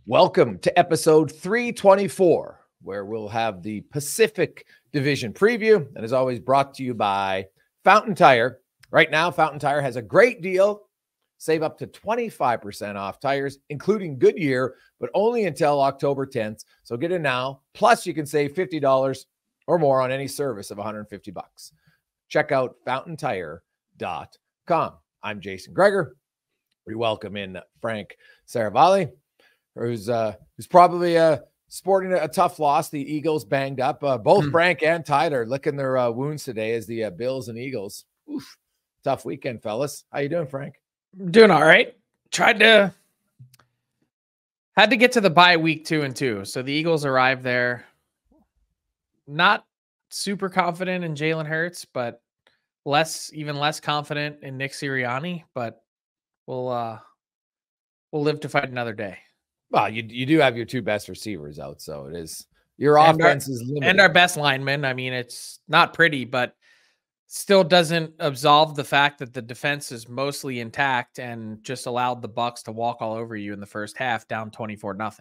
Welcome to episode 324, where we'll have the Pacific Division preview, and as always, brought to you by Fountain Tire. Right now, Fountain Tire has a great deal. Save up to 25% off tires, including Goodyear, but only until October 10th. So get it now. Plus, you can save $50 or more on any service of $150. Check out fountaintire.com. I'm Jason Greger. We welcome in Frank Saravalli, who's probably sporting a tough loss. The Eagles banged up. Both Frank and Tyler licking their wounds today as the Bills and Eagles. Oof, tough weekend, fellas. How you doing, Frank? Doing all right. Had to get to the bye week 2 and 2. So the Eagles arrived there. Not super confident in Jalen Hurts, but even less confident in Nick Sirianni. But we'll live to fight another day. Well, you do have your two best receivers out, so it is your offense is limited. And our best linemen. I mean, it's not pretty, but still doesn't absolve the fact that the defense is mostly intact and just allowed the Bucks to walk all over you in the first half, down 24-0.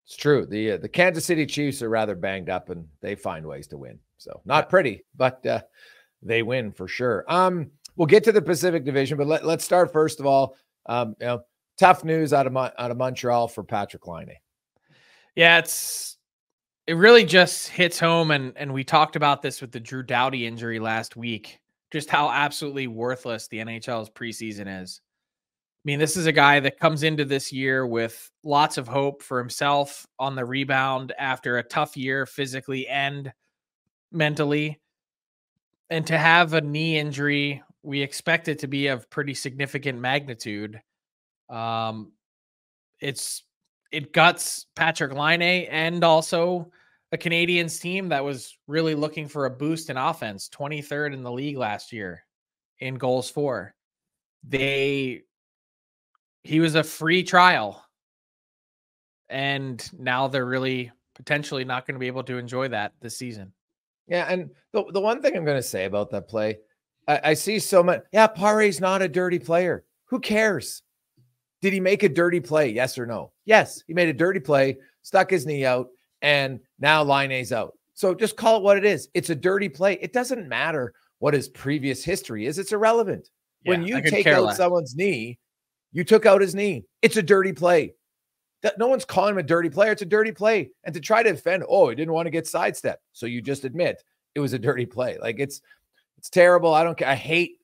It's true. The Kansas City Chiefs are rather banged up, and they find ways to win. So not pretty, but they win for sure. We'll get to the Pacific Division, but let's start first of all. Tough news out of Montreal for Patrik Laine. Yeah, it really just hits home, and we talked about this with the Drew Doughty injury last week, just how absolutely worthless the NHL's preseason is. I mean, this is a guy that comes into this year with lots of hope for himself on the rebound after a tough year physically and mentally. And to have a knee injury, we expect it to be of pretty significant magnitude. It guts Patrik Laine and also a Canadiens team that was really looking for a boost in offense, 23rd in the league last year in goals for. He was a free trial, and now they're really potentially not going to be able to enjoy that this season. Yeah, and the one thing I'm going to say about that play, I see so much. Yeah, Pare's not a dirty player. Who cares? Did he make a dirty play? Yes or no? Yes, he made a dirty play, stuck his knee out, and now Laine's out. So just call it what it is. It's a dirty play. It doesn't matter what his previous history is. It's irrelevant. Yeah, when you take out someone's knee, you took out his knee. It's a dirty play. No one's calling him a dirty player. It's a dirty play. And to try to defend, he didn't want to get sidestepped. So you just admit it was a dirty play. Like it's terrible. I don't care. I hate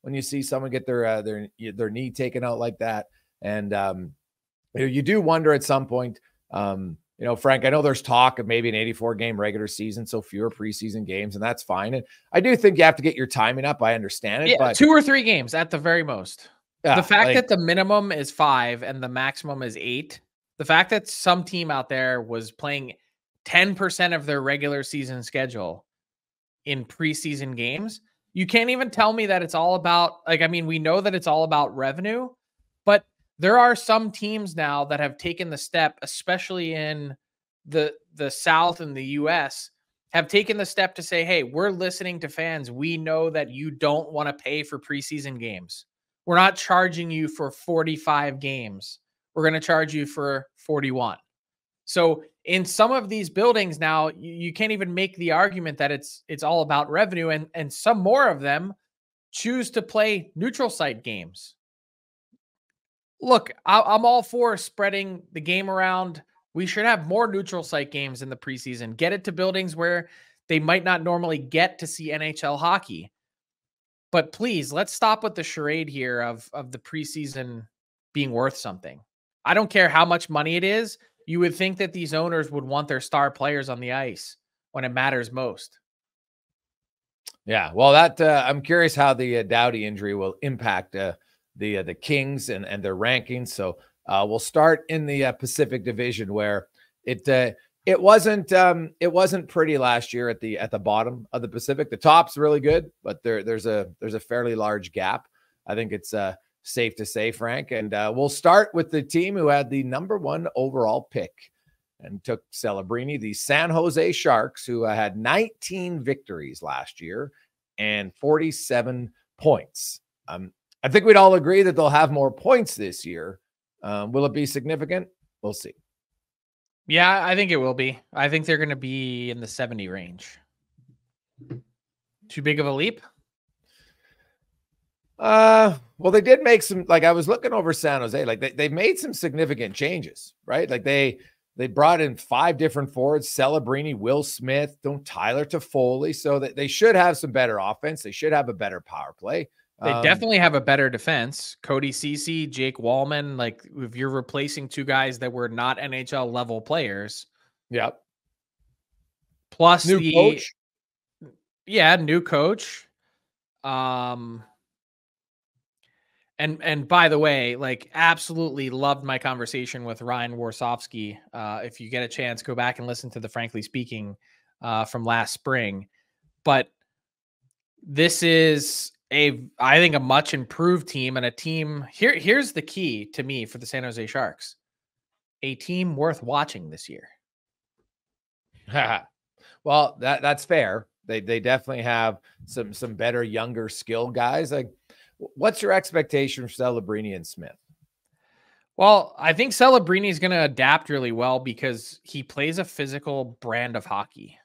when you see someone get their knee taken out like that. And you do wonder at some point, Frank, I know there's talk of maybe an 84-game regular season, so fewer preseason games, and that's fine. And I do think you have to get your timing up. I understand it. Yeah, but 2 or 3 games at the very most. Yeah, the fact that the minimum is 5 and the maximum is 8, the fact that some team out there was playing 10% of their regular season schedule in preseason games, you can't even tell me that it's all about, we know that it's all about revenue, but there are some teams now that have taken the step, especially in the South and the US, have taken the step to say, hey, we're listening to fans. We know that you don't want to pay for preseason games. We're not charging you for 45 games. We're going to charge you for 41. So in some of these buildings now, you can't even make the argument that it's all about revenue, and some more of them choose to play neutral site games. Look, I'm all for spreading the game around. We should have more neutral site games in the preseason. Get it to buildings where they might not normally get to see NHL hockey. But please, let's stop with the charade here of the preseason being worth something. I don't care how much money it is. You would think that these owners would want their star players on the ice when it matters most. Yeah, well, I'm curious how the Doughty injury will impact the Kings and their rankings. So we'll start in the Pacific Division, where it wasn't pretty last year at the bottom of the Pacific. The top's really good, but there's a fairly large gap. I think it's safe to say, Frank. And we'll start with the team who had the number 1 overall pick and took Celebrini, the San Jose Sharks, who had 19 victories last year and 47 points. I think we'd all agree that they'll have more points this year. Will it be significant? We'll see. Yeah, I think it will be. I think they're going to be in the 70 range. Too big of a leap? Well, they did make some, like I was looking over San Jose, like they've made some significant changes, right? Like they brought in 5 different forwards, Celebrini, Will Smith, Tyler Toffoli. So that they should have some better offense. They should have a better power play. They definitely have a better defense. Cody Ceci, Jake Wallman. Like if you're replacing 2 guys that were not NHL level players. Yep. Plus new coach. Yeah, new coach. And by the way, like absolutely loved my conversation with Ryan Warsofsky. If you get a chance, go back and listen to the Frankly Speaking from last spring. But this is I think a much improved team, and a team here's the key to me for the San Jose Sharks. A team worth watching this year. Well, that's fair. They definitely have some better younger skill guys. Like, what's your expectation for Celebrini and Smith? Well, I think Celebrini is going to adapt really well because he plays a physical brand of hockey.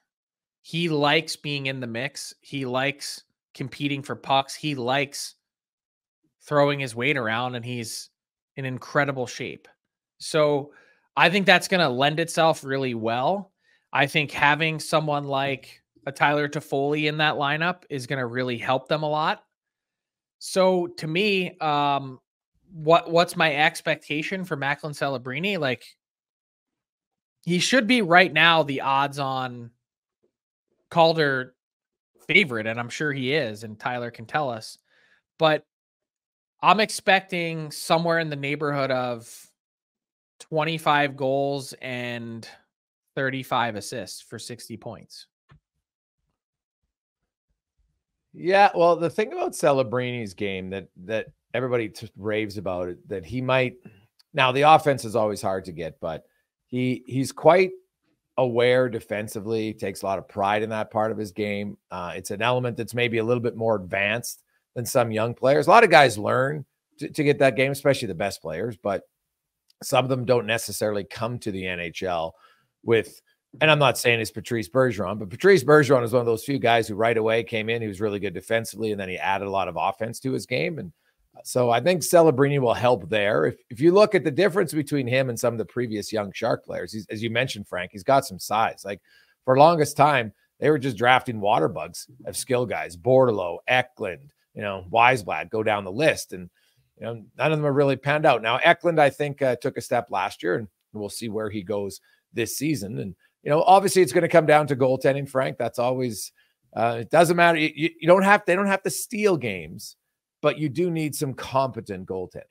He likes being in the mix. He likes competing for pucks. He likes throwing his weight around, and he's in incredible shape. So I think that's going to lend itself really well. I think having someone like a Tyler Toffoli in that lineup is going to really help them a lot. So to me, what's my expectation for Macklin Celebrini? Like, he should be right now the odds on Calder favorite, and I'm sure he is, and Tyler can tell us. But I'm expecting somewhere in the neighborhood of 25 goals and 35 assists for 60 points. Yeah, well, the thing about Celebrini's game that everybody raves about it, that he might, now the offense is always hard to get, but he's quite aware defensively, takes a lot of pride in that part of his game. It's an element that's maybe a little bit more advanced than some young players. A lot of guys learn to get that game, especially the best players, but some of them don't necessarily come to the NHL with, and I'm not saying it's Patrice Bergeron, but Patrice Bergeron is one of those few guys who right away came in. He was really good defensively, and then he added a lot of offense to his game. And so I think Celebrini will help there. If you look at the difference between him and some of the previous young Shark players, as you mentioned, Frank, he's got some size. Like for longest time, they were just drafting water bugs of skill guys, Bordelot, Eklund, Weisblad, go down the list. And, none of them are really panned out. Now, Eklund, I think, took a step last year, and we'll see where he goes this season. And, obviously it's going to come down to goaltending, Frank. That's always, it doesn't matter. They don't have to steal games, but you do need some competent goaltending.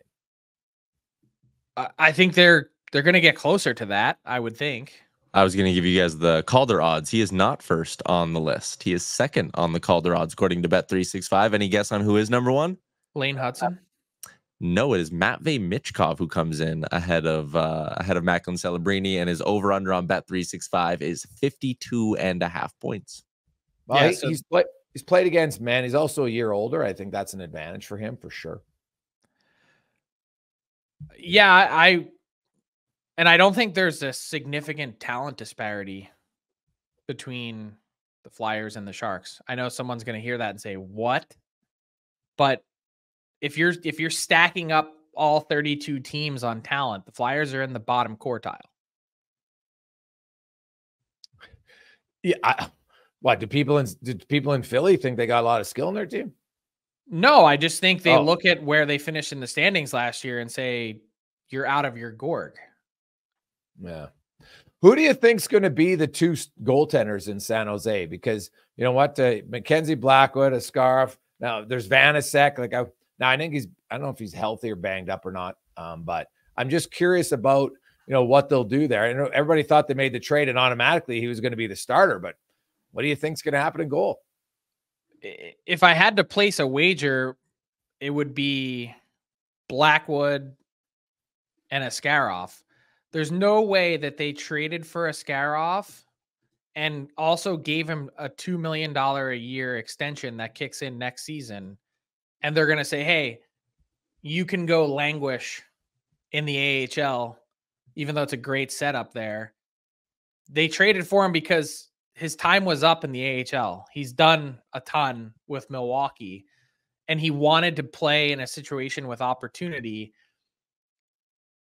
I think they're going to get closer to that, I would think. I was going to give you guys the Calder odds. He is not first on the list. He is second on the Calder odds, according to Bet365. Any guess on who is number one? Lane Hudson? No, it is Matvei Michkov who comes in ahead of Macklin Celebrini, and his over-under on Bet365 is 52.5 points. Well, yeah, he's played against men. He's also a year older. I think that's an advantage for him for sure. Yeah, I don't think there's a significant talent disparity between the Flyers and the Sharks. I know someone's going to hear that and say, "What?" But if you're stacking up all 32 teams on talent, the Flyers are in the bottom quartile. Yeah. What do people in Philly think they got a lot of skill in their team? No, I just think they look at where they finished in the standings last year and say, you're out of your gourd. Yeah. Who do you think's going to be the 2 goaltenders in San Jose? Because you know what, Mackenzie Blackwood, a scarf. Now there's Vanacek. Now, I think I don't know if he's healthy or banged up or not, but I'm just curious about, what they'll do there. I know everybody thought they made the trade and automatically he was going to be the starter, but what do you think's going to happen in goal? If I had to place a wager, it would be Blackwood and Askarov. There's no way that they traded for Askarov and also gave him a $2 million a year extension that kicks in next season. And they're going to say, hey, you can go languish in the AHL. even though it's a great setup there. They traded for him because his time was up in the AHL. He's done a ton with Milwaukee, and he wanted to play in a situation with opportunity.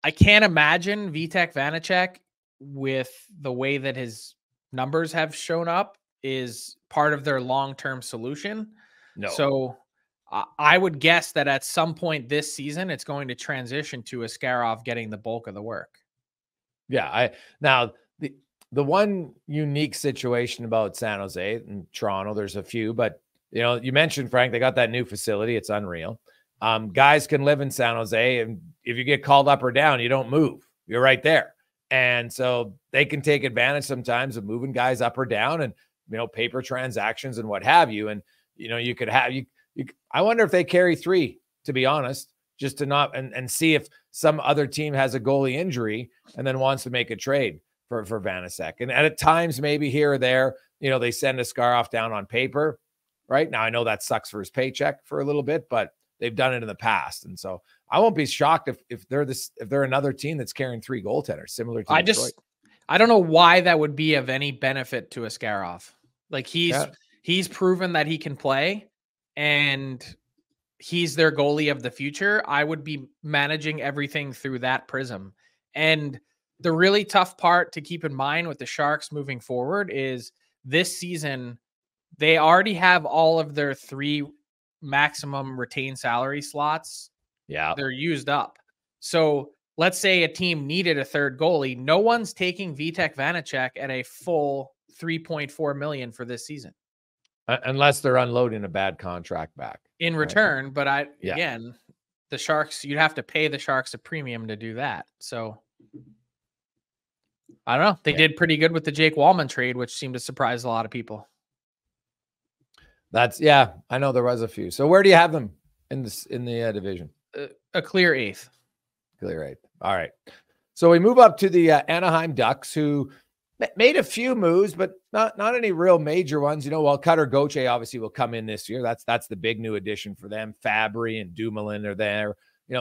I can't imagine Vitek Vanacek, with the way that his numbers have shown up, is part of their long-term solution. No. So I would guess that at some point this season, it's going to transition to Askarov getting the bulk of the work. Yeah. Now the one unique situation about San Jose and Toronto, there's a few, but you mentioned, Frank, they got that new facility. It's unreal. Guys can live in San Jose, and if you get called up or down, you don't move. You're right there. And so they can take advantage sometimes of moving guys up or down and, paper transactions and what have you. And, you could have, I wonder if they carry 3, to be honest, just to not, and see if some other team has a goalie injury and then wants to make a trade for Vanacek. And at times, maybe here or there, they send Askarov down on paper. Right now, I know that sucks for his paycheck for a little bit, but they've done it in the past. And so I won't be shocked if they're another team that's carrying 3 goaltenders similar to Detroit. I don't know why that would be of any benefit to Askarov. Like he's proven that he can play, and he's their goalie of the future. I would be managing everything through that prism. And the really tough part to keep in mind with the Sharks moving forward is this season, they already have all of their 3 maximum retained salary slots. Yeah. They're used up. So let's say a team needed a third goalie. No one's taking Vitek Vanacek at a full $3.4 million for this season. Unless they're unloading a bad contract back. In return, right? But again, the Sharks, you'd have to pay the Sharks a premium to do that. So I don't know. They did pretty good with the Jake Wallman trade, which seemed to surprise a lot of people. I know there was a few. So where do you have them in the division? A clear 8th. Clear 8th. All right. So we move up to the Anaheim Ducks, who made a few moves, but not any real major ones. Cutter Gauthier obviously will come in this year. That's the big new addition for them. Fabry and Dumoulin are there.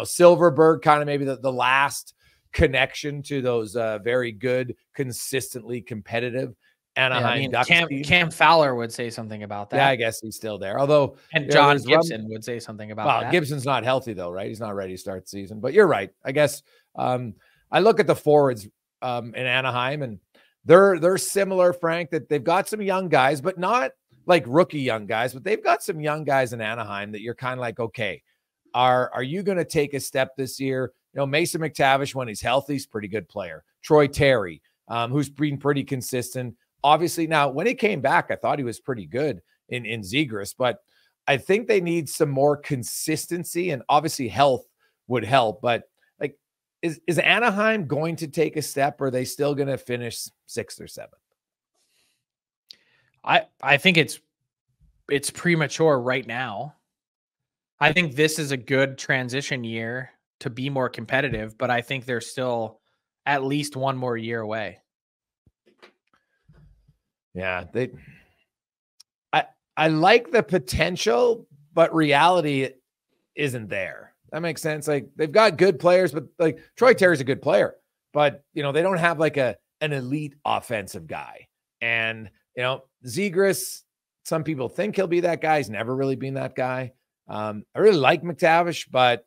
Silverberg kind of maybe the last connection to those very good, consistently competitive Anaheim Ducks. Cam Fowler would say something about that. Yeah, I guess he's still there. Although, and John Gibson would say something about that. Gibson's not healthy though, right? He's not ready to start the season. But you're right. I guess I look at the forwards in Anaheim, and they're similar, Frank, that they've got some young guys, but not like rookie young guys, but they've got some young guys in Anaheim that you're kind of like, okay, are you going to take a step this year? Mason McTavish, when he's healthy, he's a pretty good player. Troy Terry, who's been pretty consistent. Obviously, now when he came back, I thought he was pretty good in Zegras, but I think they need some more consistency, and obviously health would help. But like, is Anaheim going to take a step, or are they still going to finish 6th or 7th? I think it's premature right now. I think this is a good transition year to be more competitive, but I think they're still at least one more year away. Yeah, I like the potential, but reality isn't there. That makes sense. Like, they've got good players, but like Troy Terry's a good player, but they don't have like an elite offensive guy. And Zegras, some people think he'll be that guy. He's never really been that guy. I really like McTavish, but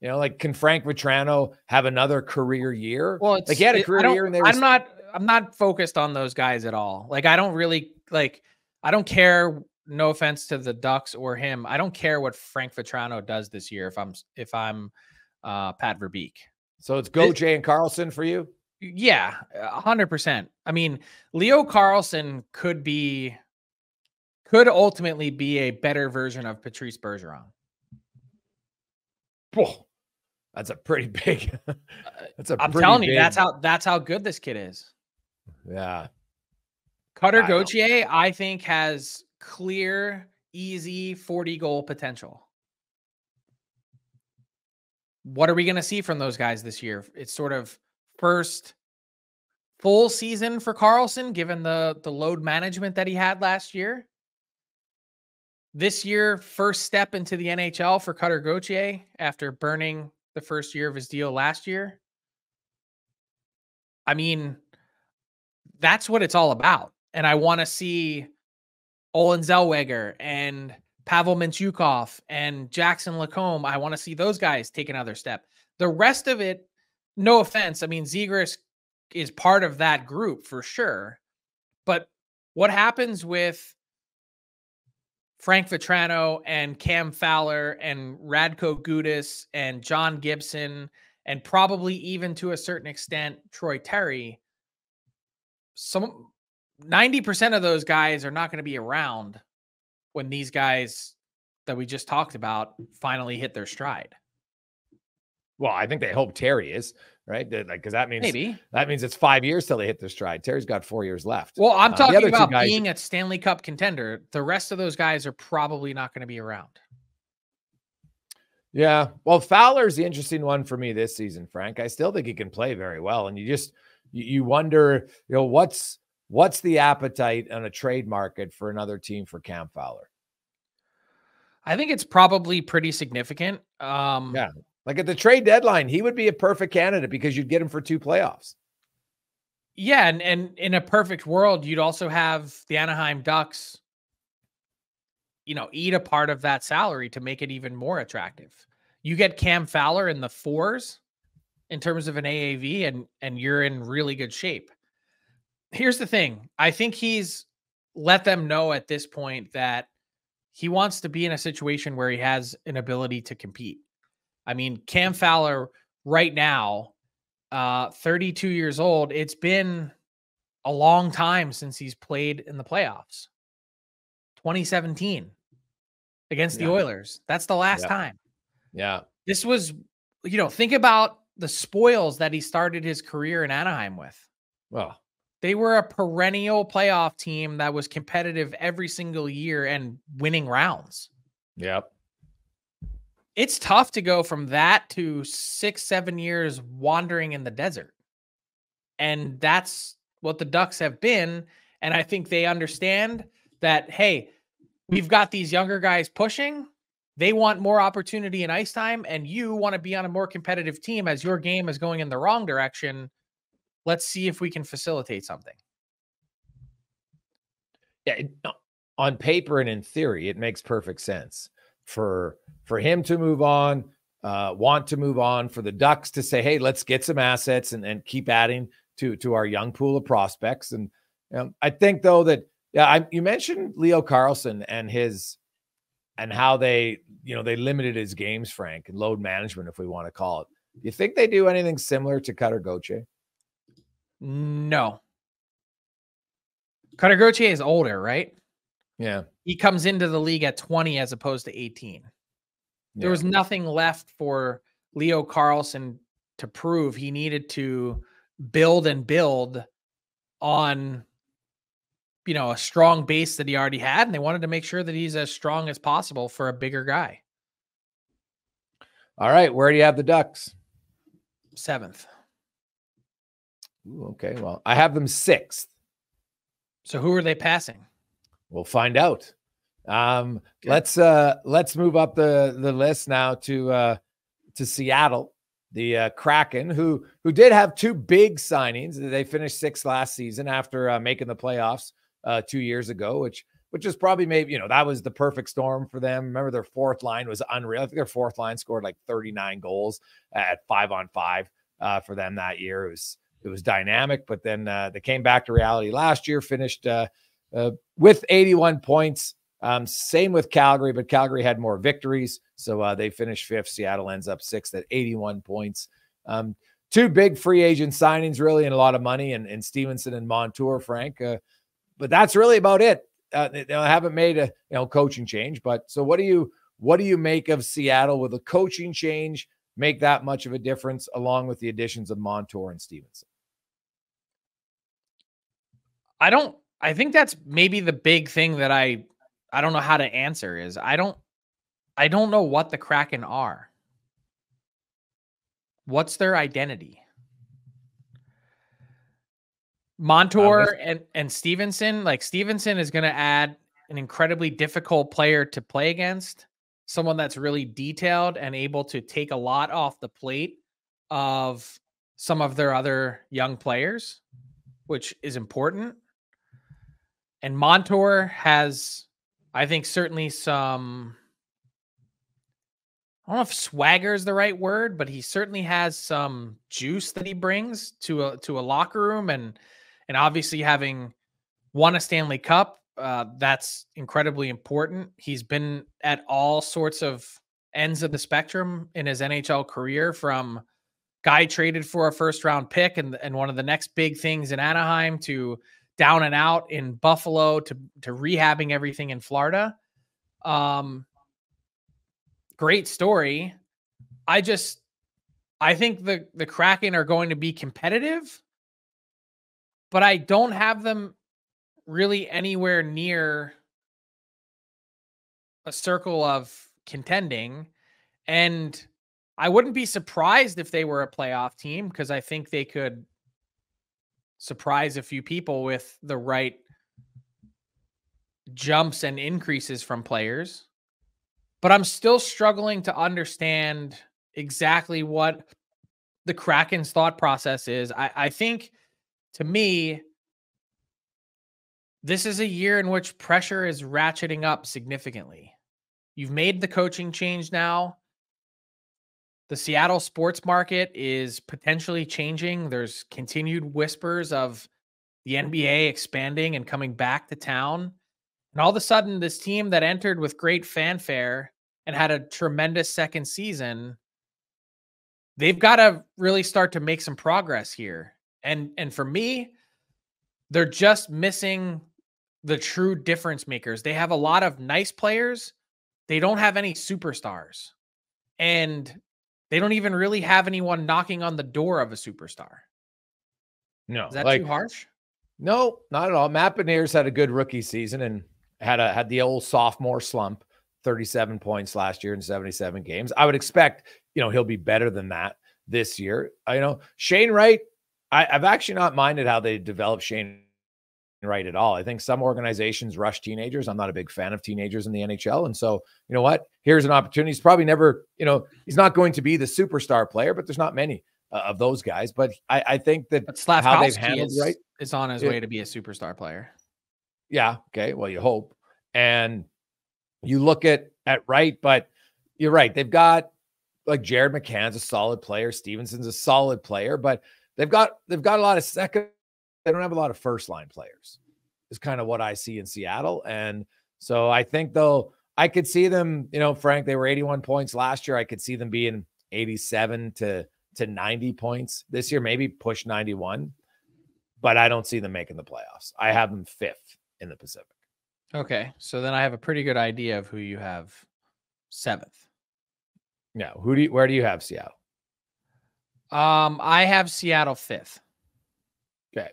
can Frank Vetrano have another career year? Well, he had a career year, and I'm not focused on those guys at all. Like, I don't care. No offense to the Ducks or him. I don't care what Frank Vetrano does this year if I'm Pat Verbeek. So it's Gauthier and Carlson for you? Yeah, 100%. I mean, Leo Carlson could ultimately be a better version of Patrice Bergeron. Oh, that's a pretty big. I'm telling you, that's how good this kid is. Yeah. Cutter Gauthier, I think, has clear, easy 40-goal potential. What are we going to see from those guys this year? It's sort of first full season for Carlson, given the load management that he had last year. This year, first step into the NHL for Cutter Gauthier after burning the first year of his deal last year. I mean, that's what it's all about. And I want to see Olin Zellweger and Pavel Mintyukov and Jackson Lacombe. I want to see those guys take another step. The rest of it, no offense. I mean, Zegras is part of that group for sure. But what happens with Frank Vetrano and Cam Fowler and Radko Gudas and John Gibson and probably even to a certain extent Troy Terry, 90% of those guys are not going to be around when these guys that we just talked about finally hit their stride. Well, I think they hope Terry is, right? Because that means maybe it's 5 years till they hit their stride. Terry's got 4 years left. Well, I'm talking about being a Stanley Cup contender. The rest of those guys are probably not going to be around. Yeah. Well, Fowler's the interesting one for me this season, Frank. I still think he can play very well. And you wonder, what's the appetite on a trade market for another team for Cam Fowler? I think it's probably pretty significant. Yeah. Like at the trade deadline, he would be a perfect candidate because you'd get him for 2 playoffs. Yeah, and in a perfect world, you'd also have the Anaheim Ducks, eat a part of that salary to make it even more attractive. You get Cam Fowler in the 4s in terms of an AAV, and you're in really good shape. Here's the thing. I think he's let them know at this point that he wants to be in a situation where he has an ability to compete. I mean, Cam Fowler right now, 32 years old. It's been a long time since he's played in the playoffs. 2017 against the Oilers. That's the last time. Yeah. This was, think about the spoils that he started his career in Anaheim with. Well, they were a perennial playoff team that was competitive every single year and winning rounds. Yep. It's tough to go from that to 6-7 years wandering in the desert. And that's what the Ducks have been. And I think they understand that, hey, we've got these younger guys pushing. They want more opportunity in ice time, and you want to be on a more competitive team as your game is going in the wrong direction. Let's see if we can facilitate something. Yeah, on paper and in theory, it makes perfect sense for him to move on, want to move on, for the Ducks to say, hey, let's get some assets and keep adding to our young pool of prospects. And I think, though, that you mentioned Leo Carlsson and how they limited his games, Frank, and load management, if we want to call it. Do you think they do anything similar to Cutter Gauthier? No. Cutter Gauthier is older, right? Yeah. He comes into the league at 20 as opposed to 18. There was nothing left for Leo Carlsson to prove. He needed to build on, a strong base that he already had, and they wanted to make sure that he's as strong as possible for a bigger guy. All right. Where do you have the Ducks? 7th. Ooh, okay. Well, I have them 6th. So who are they passing? We'll find out. Okay. Let's move up the list now to Seattle, the Kraken, who did have 2 big signings. They finished 6th last season after making the playoffs 2 years ago, which is probably maybe, that was the perfect storm for them. Remember, their 4th line was unreal. I think their 4th line scored like 39 goals at 5-on-5 for them that year. It was dynamic, but then they came back to reality last year, finished with 81 points. Same with Calgary, but Calgary had more victories. So they finished 5th. Seattle ends up 6th at 81 points. 2 big free agent signings, really, and a lot of money, and Stevenson and Montour, Frank. But that's really about it. They haven't made a coaching change. But so what do you make of Seattle? With a coaching change make that much of a difference, along with the additions of Montour and Stevenson? I think that's maybe the big thing that I don't know how to answer is I don't know what the Kraken are. What's their identity? Montour and Stevenson, like Stevenson is going to add an incredibly difficult player to play against, someone that's really detailed and able to take a lot off the plate of some of their other young players, which is important. And Montour has, I think, certainly some, I don't know if swagger is the right word, but he certainly has some juice that he brings to a locker room, and obviously having won a Stanley Cup, that's incredibly important. He's been at all sorts of ends of the spectrum in his NHL career, from guy traded for a first-round pick and one of the next big things in Anaheim, to down and out in Buffalo, to rehabbing everything in Florida. Great story. I think the Kraken are going to be competitive, but I don't have them really anywhere near a circle of contending. And I wouldn't be surprised if they were a playoff team, because I think they could surprise a few people with the right jumps and increases from players. But I'm still struggling to understand exactly what the Kraken's thought process is. I think, to me, this is a year in which pressure is ratcheting up significantly. You've made the coaching change now. The Seattle sports market is potentially changing. There's continued whispers of the NBA expanding and coming back to town. And all of a sudden, this team that entered with great fanfare and had a tremendous second season, they've got to really start to make some progress here. And for me, they're just missing the true difference makers. They have a lot of nice players. They don't have any superstars. And they don't even really have anyone knocking on the door of a superstar. No. Is that too harsh? No, not at all. Matt Beniers had a good rookie season and had the old sophomore slump, 37 points last year in 77 games. I would expect, he'll be better than that this year. Shane Wright, I've actually not minded how they developed Shane Wright at all. I think some organizations rush teenagers. I'm not a big fan of teenagers in the NHL. And so, you know what? Here's an opportunity. He's probably never, he's not going to be the superstar player, but there's not many of those guys. But I think that how they've handled Wright is on his way to be a superstar player. Yeah. Okay. Well, you hope. And you look at Wright, but you're right. They've got, like, Jared McCann's a solid player. Stevenson's a solid player, but they've got a lot of second. They don't have a lot of first line players, is kind of what I see in Seattle. And so I think, though, I could see them, Frank, they were 81 points last year. I could see them being 87 to 90 points this year, maybe push 91, but I don't see them making the playoffs. I have them 5th in the Pacific. Okay. So then I have a pretty good idea of who you have 7th. Yeah. Where do you have Seattle? I have Seattle 5th. Okay.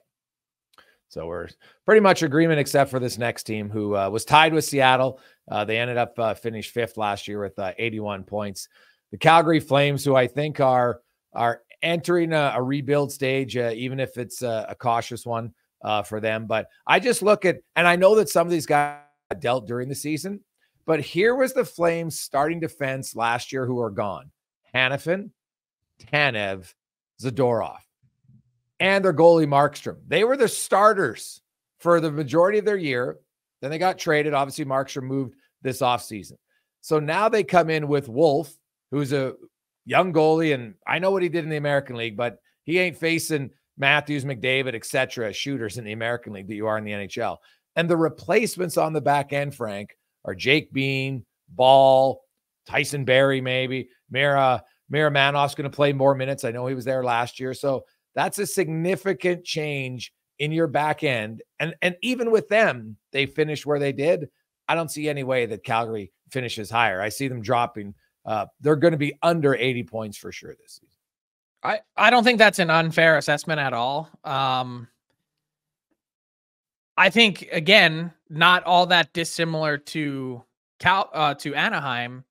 So we're pretty much agreement, except for this next team who was tied with Seattle. They ended up finished 5th last year with 81 points. The Calgary Flames, who I think are entering a rebuild stage, even if it's a cautious one for them. But I just look at, and I know that some of these guys dealt during the season, but here was the Flames starting defense last year who are gone. Hanifin, Tanev, Zadorov, and their goalie Markstrom. They were the starters for the majority of their year. Then they got traded. Obviously, Markstrom moved this offseason. So now they come in with Wolf, who's a young goalie, and I know what he did in the American League, but he ain't facing Matthews, McDavid, etc. shooters in the American League that you are in the NHL. And the replacements on the back end, Frank, are Jake Bean, Ball, Tyson Barrie, maybe. Mira Manoff's going to play more minutes. I know he was there last year. So that's a significant change in your back end. And even with them, they finished where they did. I don't see any way that Calgary finishes higher. I see them dropping. They're going to be under 80 points for sure this season. I don't think that's an unfair assessment at all. I think, again, not all that dissimilar to Anaheim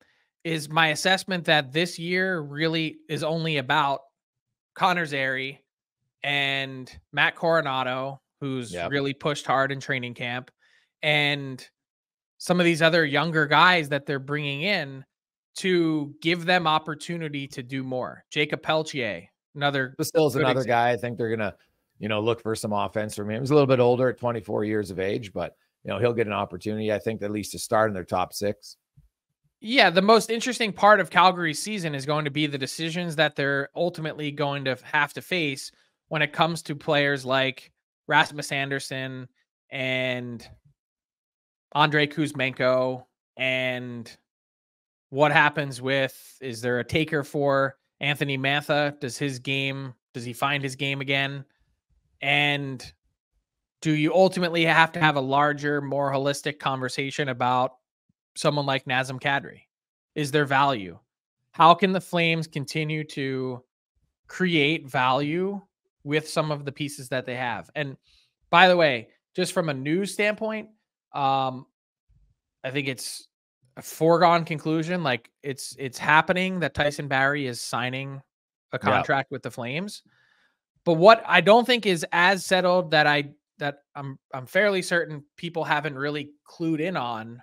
is my assessment that this year really is only about Connor Zary and Matt Coronado, who's really pushed hard in training camp, and some of these other younger guys that they're bringing in to give them opportunity to do more. Jacob Pelletier, Bastil's another guy. I think they're going to, look for some offense from him. He's a little bit older at 24 years of age, but, he'll get an opportunity, I think, at least to start in their top 6. Yeah, the most interesting part of Calgary's season is going to be the decisions that they're ultimately going to have to face when it comes to players like Rasmus Andersson and Andrei Kuzmenko, and what happens is there a taker for Anthony Mantha? Does he find his game again? And do you ultimately have to have a larger, more holistic conversation about someone like Nazem Kadri? Is there value? How can the Flames continue to create value with some of the pieces that they have? And by the way, just from a news standpoint, I think it's a foregone conclusion. Like it's happening that Tyson Barrie is signing a contract with the Flames. But what I don't think is as settled that I'm fairly certain people haven't really clued in on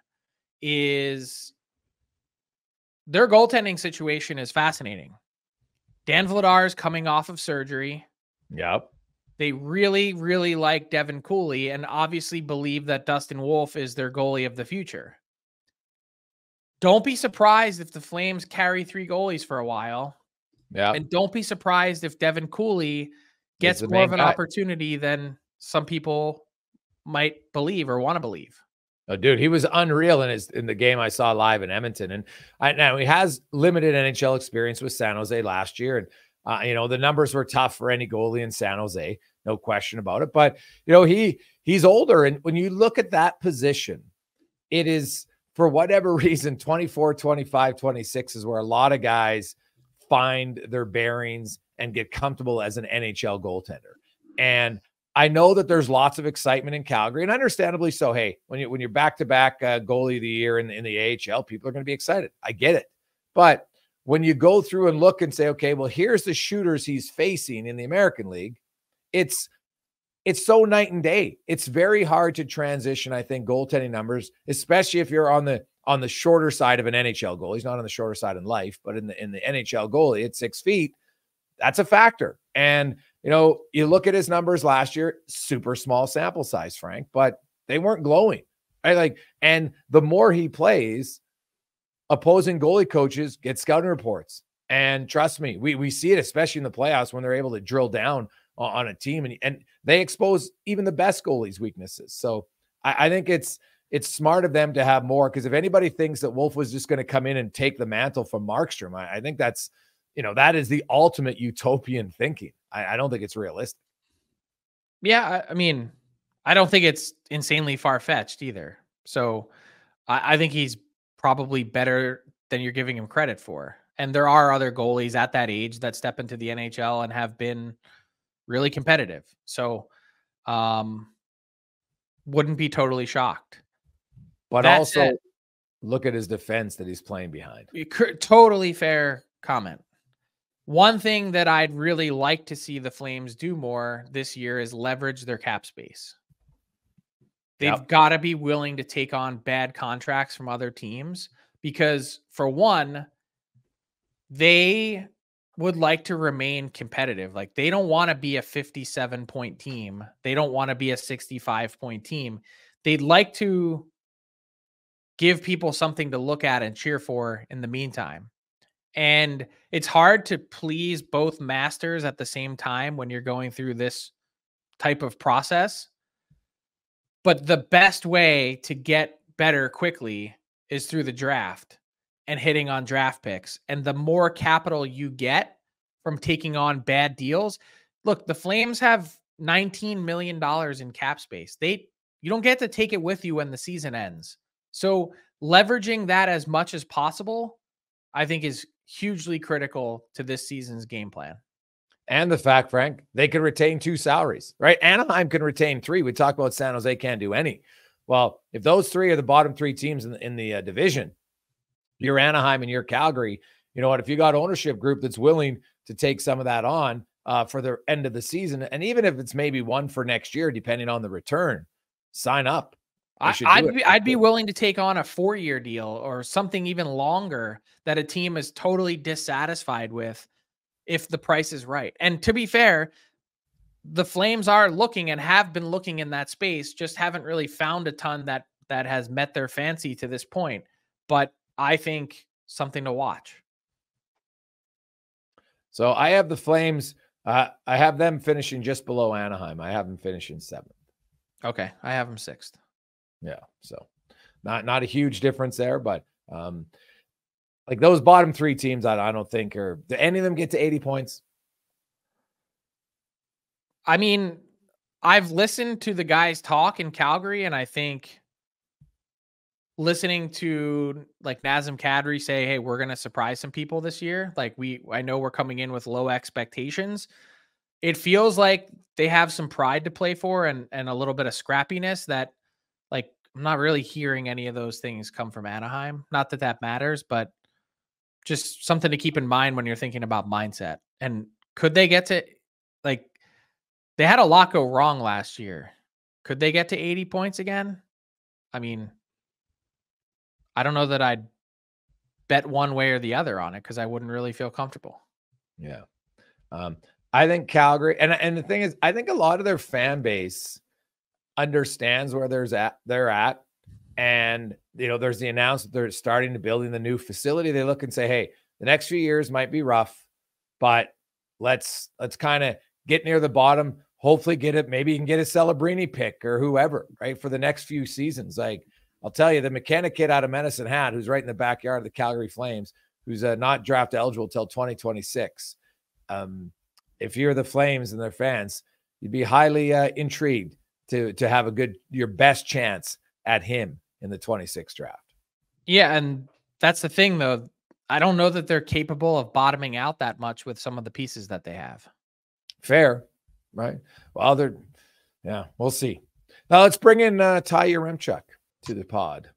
is their goaltending situation is fascinating. Dan Vladar is coming off of surgery. Yep. They really, really like Devin Cooley and obviously believe that Dustin Wolf is their goalie of the future. Don't be surprised if the Flames carry 3 goalies for a while. Yeah. And don't be surprised if Devin Cooley gets more of an opportunity than some people might believe or want to believe. Oh, dude, he was unreal in the game I saw live in Edmonton. And now he has limited NHL experience with San Jose last year. And, the numbers were tough for any goalie in San Jose, no question about it. But, he's older. And when you look at that position, it is, for whatever reason, 24, 25, 26 is where a lot of guys find their bearings and get comfortable as an NHL goaltender. And I know that there's lots of excitement in Calgary, and understandably so. Hey, when you're back-to-back goalie of the year in the AHL, people are going to be excited. I get it. But when you go through and look and say, okay, well, here's the shooters he's facing in the American League, it's so night and day. It's very hard to transition, I think, goaltending numbers, especially if you're on the shorter side of an NHL goal. He's not on the shorter side in life, but in the NHL goalie at 6 feet, that's a factor. And you look at his numbers last year, super small sample size, Frank, but they weren't glowing. Right? And the more he plays, opposing goalie coaches get scouting reports. And trust me, we see it, especially in the playoffs when they're able to drill down on a team and they expose even the best goalies' weaknesses. So I think it's smart of them to have more, because if anybody thinks that Wolf was just going to come in and take the mantle from Markstrom, I think that's, that is the ultimate utopian thinking. I don't think it's realistic. Yeah, I mean, I don't think it's insanely far-fetched either. So I think he's probably better than you're giving him credit for. And there are other goalies at that age that step into the NHL and have been really competitive. So wouldn't be totally shocked. But that also said, look at his defense that he's playing behind. Totally fair comment. One thing that I'd really like to see the Flames do more this year is leverage their cap space. They've got to be willing to take on bad contracts from other teams because, for one, they would like to remain competitive. Like, they don't want to be a 57-point team. They don't want to be a 65-point team. They'd like to give people something to look at and cheer for in the meantime. And it's hard to please both masters at the same time when you're going through this type of process. But the best way to get better quickly is through the draft and hitting on draft picks. And the more capital you get from taking on bad deals, look, the Flames have $19 million in cap space. You don't get to take it with you when the season ends. So leveraging that as much as possible, I think, is hugely critical to this season's game plan. And the fact, Frank, they can retain 2 salaries, right? Anaheim can retain 3. We talk about San Jose can't do any. Well, if those 3 are the bottom 3 teams in the division, you're Anaheim and you're Calgary. You know what? If you got ownership group that's willing to take some of that on for the end of the season, and even if it's maybe one for next year, depending on the return, sign up. I'd be willing to take on a 4-year deal or something even longer that a team is totally dissatisfied with. if the price is right. And to be fair, the Flames are looking and have been looking in that space, just haven't really found a ton that has met their fancy to this point. But I think something to watch. So I have the Flames. I have them finishing just below Anaheim. I have them finishing 7th. Okay, I have them 6th. Yeah, so not a huge difference there, but like those bottom 3 teams, I don't think do any of them get to 80 points? I mean, I've listened to the guys talk in Calgary, and I think listening to like Nazem Kadri say, hey, we're going to surprise some people this year. Like I know we're coming in with low expectations. It feels like they have some pride to play for and a little bit of scrappiness that, like, I'm not really hearing any of those things come from Anaheim. Not that that matters, but just something to keep in mind when you're thinking about mindset. And could they get to, like, they had a lot go wrong last year. Could they get to 80 points again? I mean, I don't know that I'd bet one way or the other on it because I wouldn't really feel comfortable. Yeah. I think Calgary, and the thing is, I think a lot of their fan base understands where they're at. And, there's the announcement they're starting to building the new facility. They look and say, hey, the next few years might be rough, but let's kind of get near the bottom. Hopefully maybe you can get a Celebrini pick or whoever, right? For the next few seasons. Like, I'll tell you, the McKenna kid out of Medicine Hat, who's right in the backyard of the Calgary Flames, who's not draft eligible till 2026. If you're the Flames and their fans, you'd be highly intrigued to have your best chance at him in the 26th draft. Yeah, and that's the thing, though. I don't know that they're capable of bottoming out that much with some of the pieces that they have. Fair, right? Well, we'll see. Now let's bring in Ty Yaremchuk to the pod.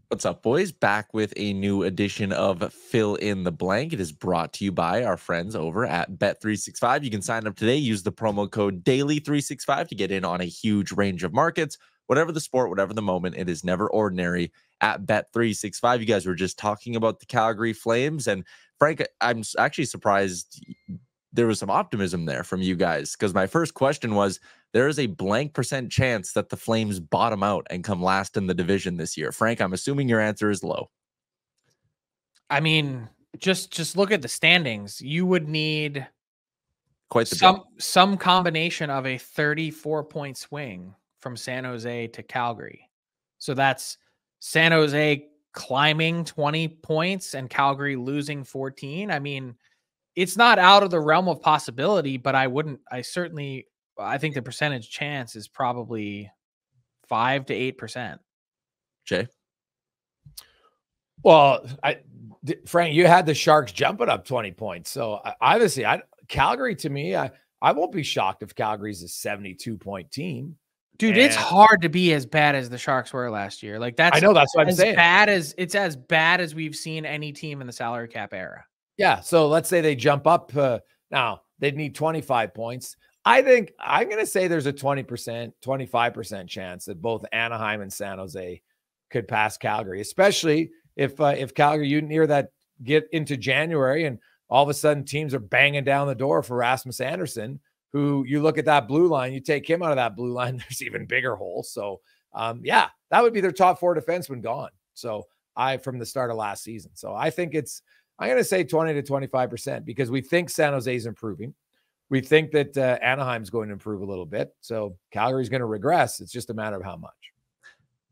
What's up, boys? Back with a new edition of Fill in the Blank. It is brought to you by our friends over at Bet365. You can sign up today. Use the promo code DAILY365 to get in on a huge range of markets. Whatever the sport, whatever the moment, it is never ordinary at Bet365. You guys were just talking about the Calgary Flames. And Frank, I'm actually surprised there was some optimism there from you guys, because my first question was, there is a blank % chance that the Flames bottom out and come last in the division this year. Frank, I'm assuming your answer is low. I mean, just look at the standings. You would need quite the some combination of a 34-point swing from San Jose to Calgary. So that's San Jose climbing 20 points and Calgary losing 14. I mean, it's not out of the realm of possibility, but I think the percentage chance is probably 5 to 8%. Jay? Well, Frank, you had the Sharks jumping up 20 points. So obviously, Calgary, to me, I won't be shocked if Calgary's a 72-point team. Dude, it's hard to be as bad as the Sharks were last year. Like that's what I'm saying. It's as bad as we've seen any team in the salary cap era. Yeah. So let's say they jump up. Now they'd need 25 points. I think I'm going to say there's a 20%, 25% chance that both Anaheim and San Jose could pass Calgary, especially if Calgary, you near that get into January and all of a sudden teams are banging down the door for Rasmus Andersson, who you look at that blue line, you take him out of that blue line, there's even bigger holes. So that would be their top 4 defensemen gone. So from the start of last season. So I think I'm going to say 20 to 25% because we think San Jose is improving. We think that Anaheim's going to improve a little bit. So Calgary's going to regress. It's just a matter of how much.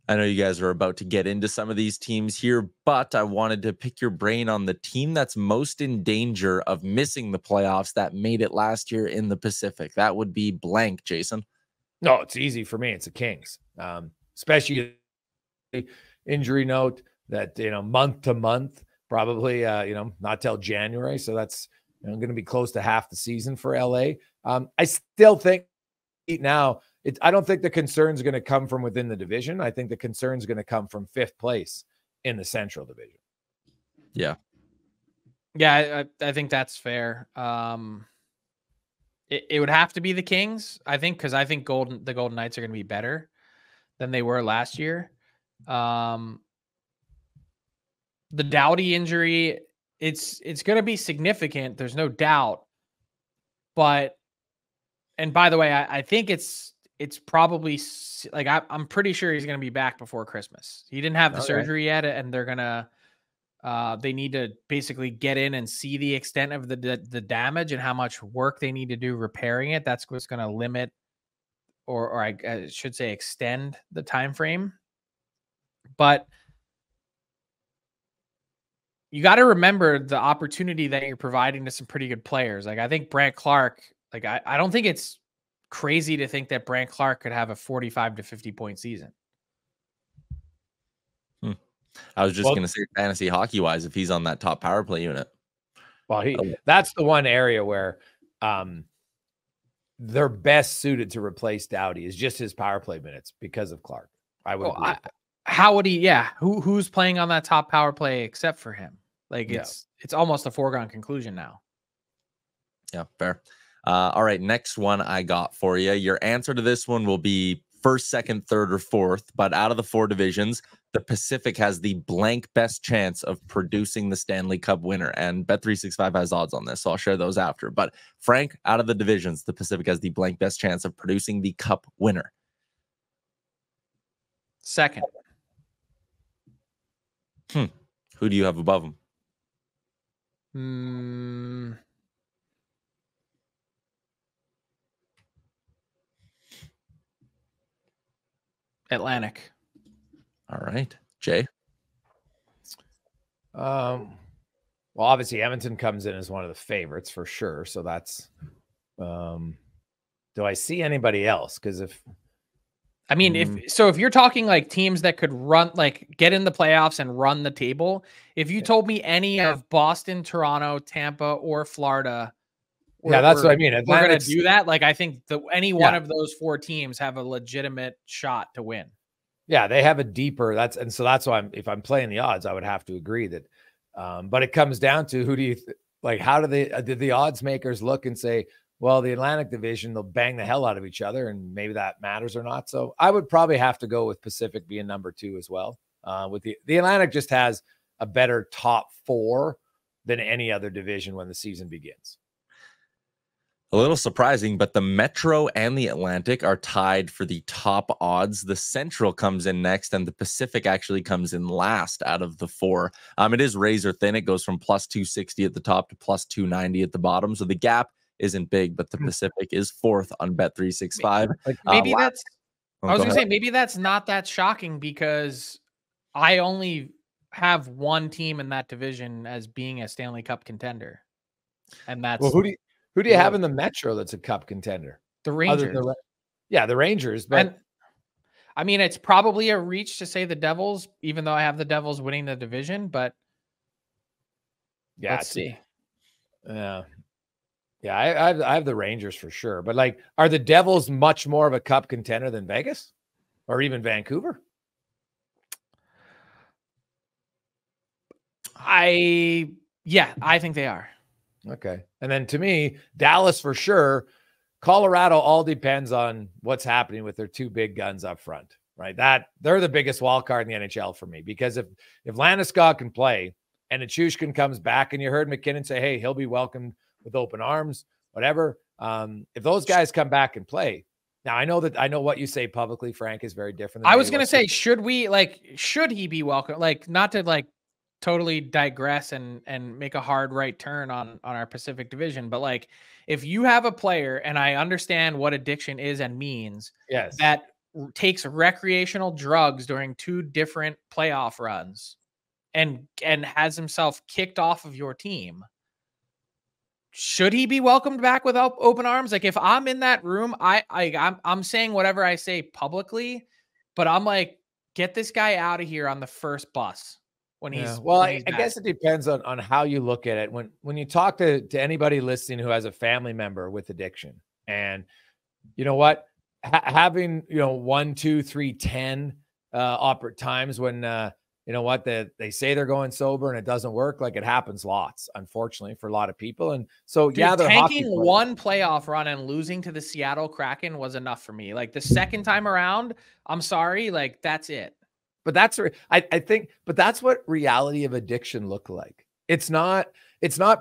I know you guys are about to get into some of these teams here, but I wanted to pick your brain on the team that's most in danger of missing the playoffs that made it last year in the Pacific. That would be blank, Jason. No, it's easy for me. It's the Kings, especially injury note that, month to month, probably, not till January. So that's going to be close to half the season for LA. I still think now, I don't think the concern is going to come from within the division. I think the concern is going to come from 5th place in the Central Division. Yeah. Yeah, I think that's fair. It would have to be the Kings, I think, because I think the Golden Knights are going to be better than they were last year. The Doughty injury, it's going to be significant. There's no doubt. But, and by the way, I think it's probably like, I'm pretty sure he's going to be back before Christmas. He didn't have the surgery yet, and they're going to, they need to basically get in and see the extent of the damage and how much work they need to do repairing it. That's what's going to limit, or I should say extend the time frame. But you got to remember the opportunity that you're providing to some pretty good players. Like, I think Brandt Clarke, like, I don't think it's crazy to think that Brandt Clarke could have a 45 to 50 point season. I was just going to say, fantasy hockey wise, if he's on that top power play unit. Well, that's the one area where they're best suited to replace Doughty is just his power play minutes because of Clarke. I would agree with that. How would he? Yeah. Who's playing on that top power play except for him? Like, it's almost a foregone conclusion now. Yeah, fair. All right. Next one I got for you. Your answer to this one will be first, second, third, or fourth. But out of the 4 divisions, the Pacific has the blank best chance of producing the Stanley Cup winner. And Bet365 has odds on this, so I'll share those after. But Frank, out of the divisions, the Pacific has the blank best chance of producing the Cup winner. Second. Who do you have above him? Atlantic. All right. Jay? Well, obviously Edmonton comes in as one of the favorites for sure. So that's, do I see anybody else? Because if you're talking like teams that could run, like get in the playoffs and run the table, if you told me any of Boston, Toronto, Tampa, or Florida, that's what I mean. We're going to do that. Like, I think any one of those 4 teams have a legitimate shot to win. Yeah, they have a deeper. That's why if I'm playing the odds, I would have to agree that. But it comes down to who do you like? How do the odds makers look and say, well, the Atlantic Division, they'll bang the hell out of each other, and maybe that matters or not. So I would probably have to go with Pacific being number 2 as well. With the Atlantic just has a better top 4 than any other division when the season begins. A little surprising, but the Metro and the Atlantic are tied for the top odds. The Central comes in next, and the Pacific actually comes in last out of the 4. It is razor thin. It goes from plus 260 at the top to plus 290 at the bottom. So the gap isn't big, but the Pacific is 4th on Bet365. Maybe that's, I was going to say, maybe that's not that shocking because I only have one team in that division as being a Stanley Cup contender. And that's, well, who do you have in the Metro that's a Cup contender? The Rangers. The Rangers. But and, I mean, it's probably a reach to say the Devils, even though I have the Devils winning the division, but let's see. Yeah. Yeah, I have the Rangers for sure. But like, are the Devils much more of a Cup contender than Vegas or even Vancouver? I think they are. Okay. And then to me, Dallas for sure. Colorado all depends on what's happening with their 2 big guns up front, right? That they're the biggest wild card in the NHL for me, because if Landeskog can play and Nichushkin comes back, and you heard McKinnon say, hey, he'll be welcomed with open arms, whatever. If those guys come back and play, now I know what you say publicly, Frank, is very different. I was going to say, should he be welcome? Like, not to like totally digress and make a hard right turn on our Pacific division, but like, if you have a player, and I understand what addiction is and means, yes, that takes recreational drugs during 2 different playoff runs and has himself kicked off of your team, should he be welcomed back with open arms? Like, if I'm in that room, I'm saying whatever I say publicly, but I'm like, get this guy out of here on the first bus. When he's I guess it depends on how you look at it. When you talk to anybody listening who has a family member with addiction, and you know what, having 1, 2, 3, 10 times when you know what, they say they're going sober and it doesn't work. Like, it happens lots, unfortunately, for a lot of people. And so, they're tanking one playoff run and losing to the Seattle Kraken was enough for me. Like, the second time around, I'm sorry, like, that's it. But I think that's what reality of addiction look like. It's not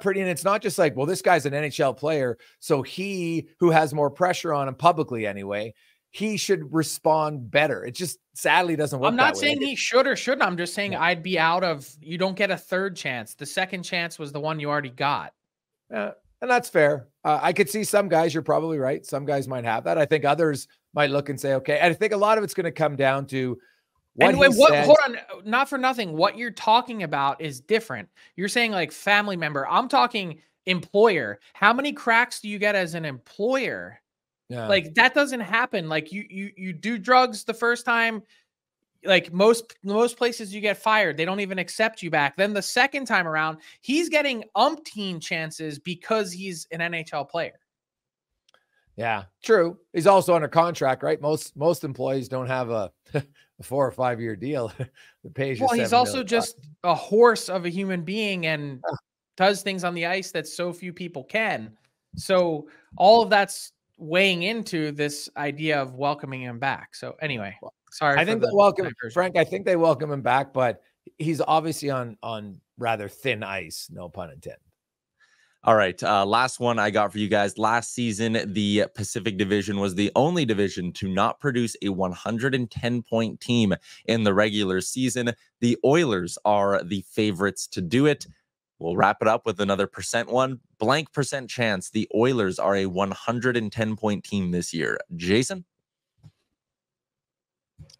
pretty. And it's not just like, well, this guy's an NHL player, so he, who has more pressure on him publicly anyway, he should respond better. It just sadly doesn't work. I'm not saying he should or shouldn't. I'm just saying I'd be out of, you don't get a third chance. The second chance was the one you already got. Yeah, and that's fair. I could see some guys, you're probably right. Some guys might have that. I think others might look and say, okay. And I think a lot of it's going to come down to hold on, not for nothing. What you're talking about is different. You're saying like family member. I'm talking employer. How many cracks do you get as an employer? Yeah. Like that doesn't happen. Like you do drugs the first time, like most places you get fired. They don't even accept you back. Then the second time around, he's getting umpteen chances because he's an NHL player. Yeah, true. He's also under contract, right? Most employees don't have a 4 or 5 year deal that pays you. Well, he's also just a horse of a human being and does things on the ice that so few people can. So all of that's weighing into this idea of welcoming him back. So anyway, sorry. I think they welcome Frank. I think they welcome him back, but he's obviously on rather thin ice. No pun intended. All right. Last one I got for you guys. Last season, the Pacific Division was the only division to not produce a 110-point team in the regular season. The Oilers are the favorites to do it. We'll wrap it up with another percent one. Blank percent chance the Oilers are a 110-point team this year. Jason?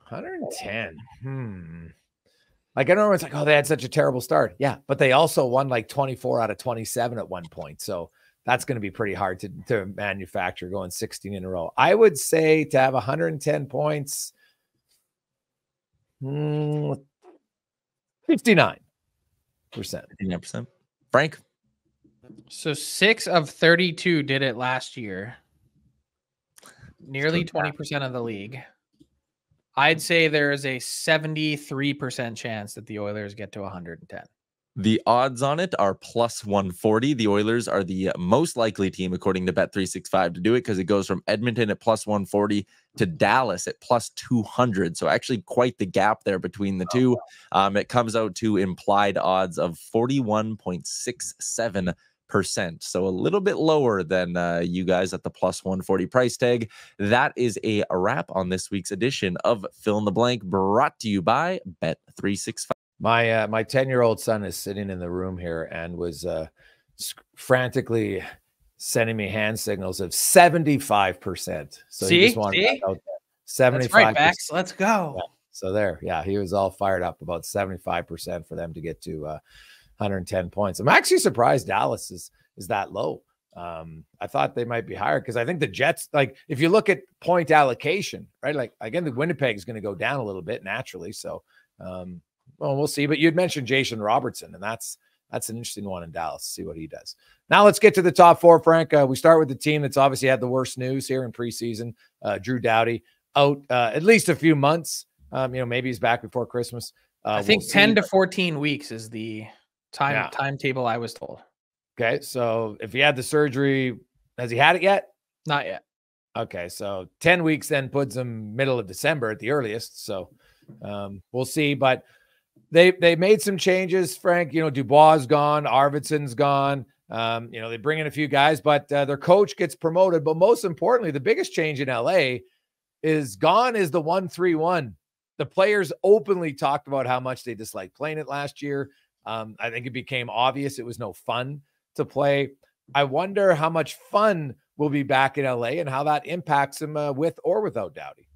110. Like, I know it's like, oh, they had such a terrible start. Yeah, but they also won like 24 out of 27 at one point. So that's going to be pretty hard to manufacture going 16 in a row. I would say to have 110 points, 59%. 59%. Frank? So 6 of 32 did it last year. Nearly 20% of the league. I'd say there is a 73% chance that the Oilers get to 110. The odds on it are plus 140. The Oilers are the most likely team, according to Bet365, to do it because it goes from Edmonton at plus 140 to Dallas at plus 200. So actually quite the gap there between the two. It comes out to implied odds of 41.67%. So a little bit lower than you guys at the plus 140 price tag. That is a wrap on this week's edition of Fill in the Blank, brought to you by Bet365. My 10-year-old son is sitting in the room here and was frantically sending me hand signals of 75%. So he just wanted that out there. 75%. That's right, Bex. Let's go. Yeah. So there, yeah, he was all fired up about 75% for them to get to 110 points. I'm actually surprised Dallas is that low. I thought they might be higher because I think the Jets, like if you look at point allocation, right? Like again, the Winnipeg is going to go down a little bit naturally. So, well, we'll see. But you'd mentioned Jason Robertson, and that's an interesting one in Dallas. See what he does. Now let's get to the top four, Frank. We start with the team that's obviously had the worst news here in preseason. Drew Doughty out at least a few months. Maybe he's back before Christmas. I think 10 to 14 weeks is the timetable I was told. Okay, so if he had the surgery, has he had it yet? Not yet. Okay, so 10 weeks then puts him middle of December at the earliest. So we'll see. But they made some changes, Frank. Dubois is gone, Arvidsson's gone. They bring in a few guys, but their coach gets promoted. But most importantly, the biggest change in LA is gone is the 1-3-1. The players openly talked about how much they disliked playing it last year. I think it became obvious it was no fun to play. I wonder how much fun will be back in LA and how that impacts him with or without Doughty.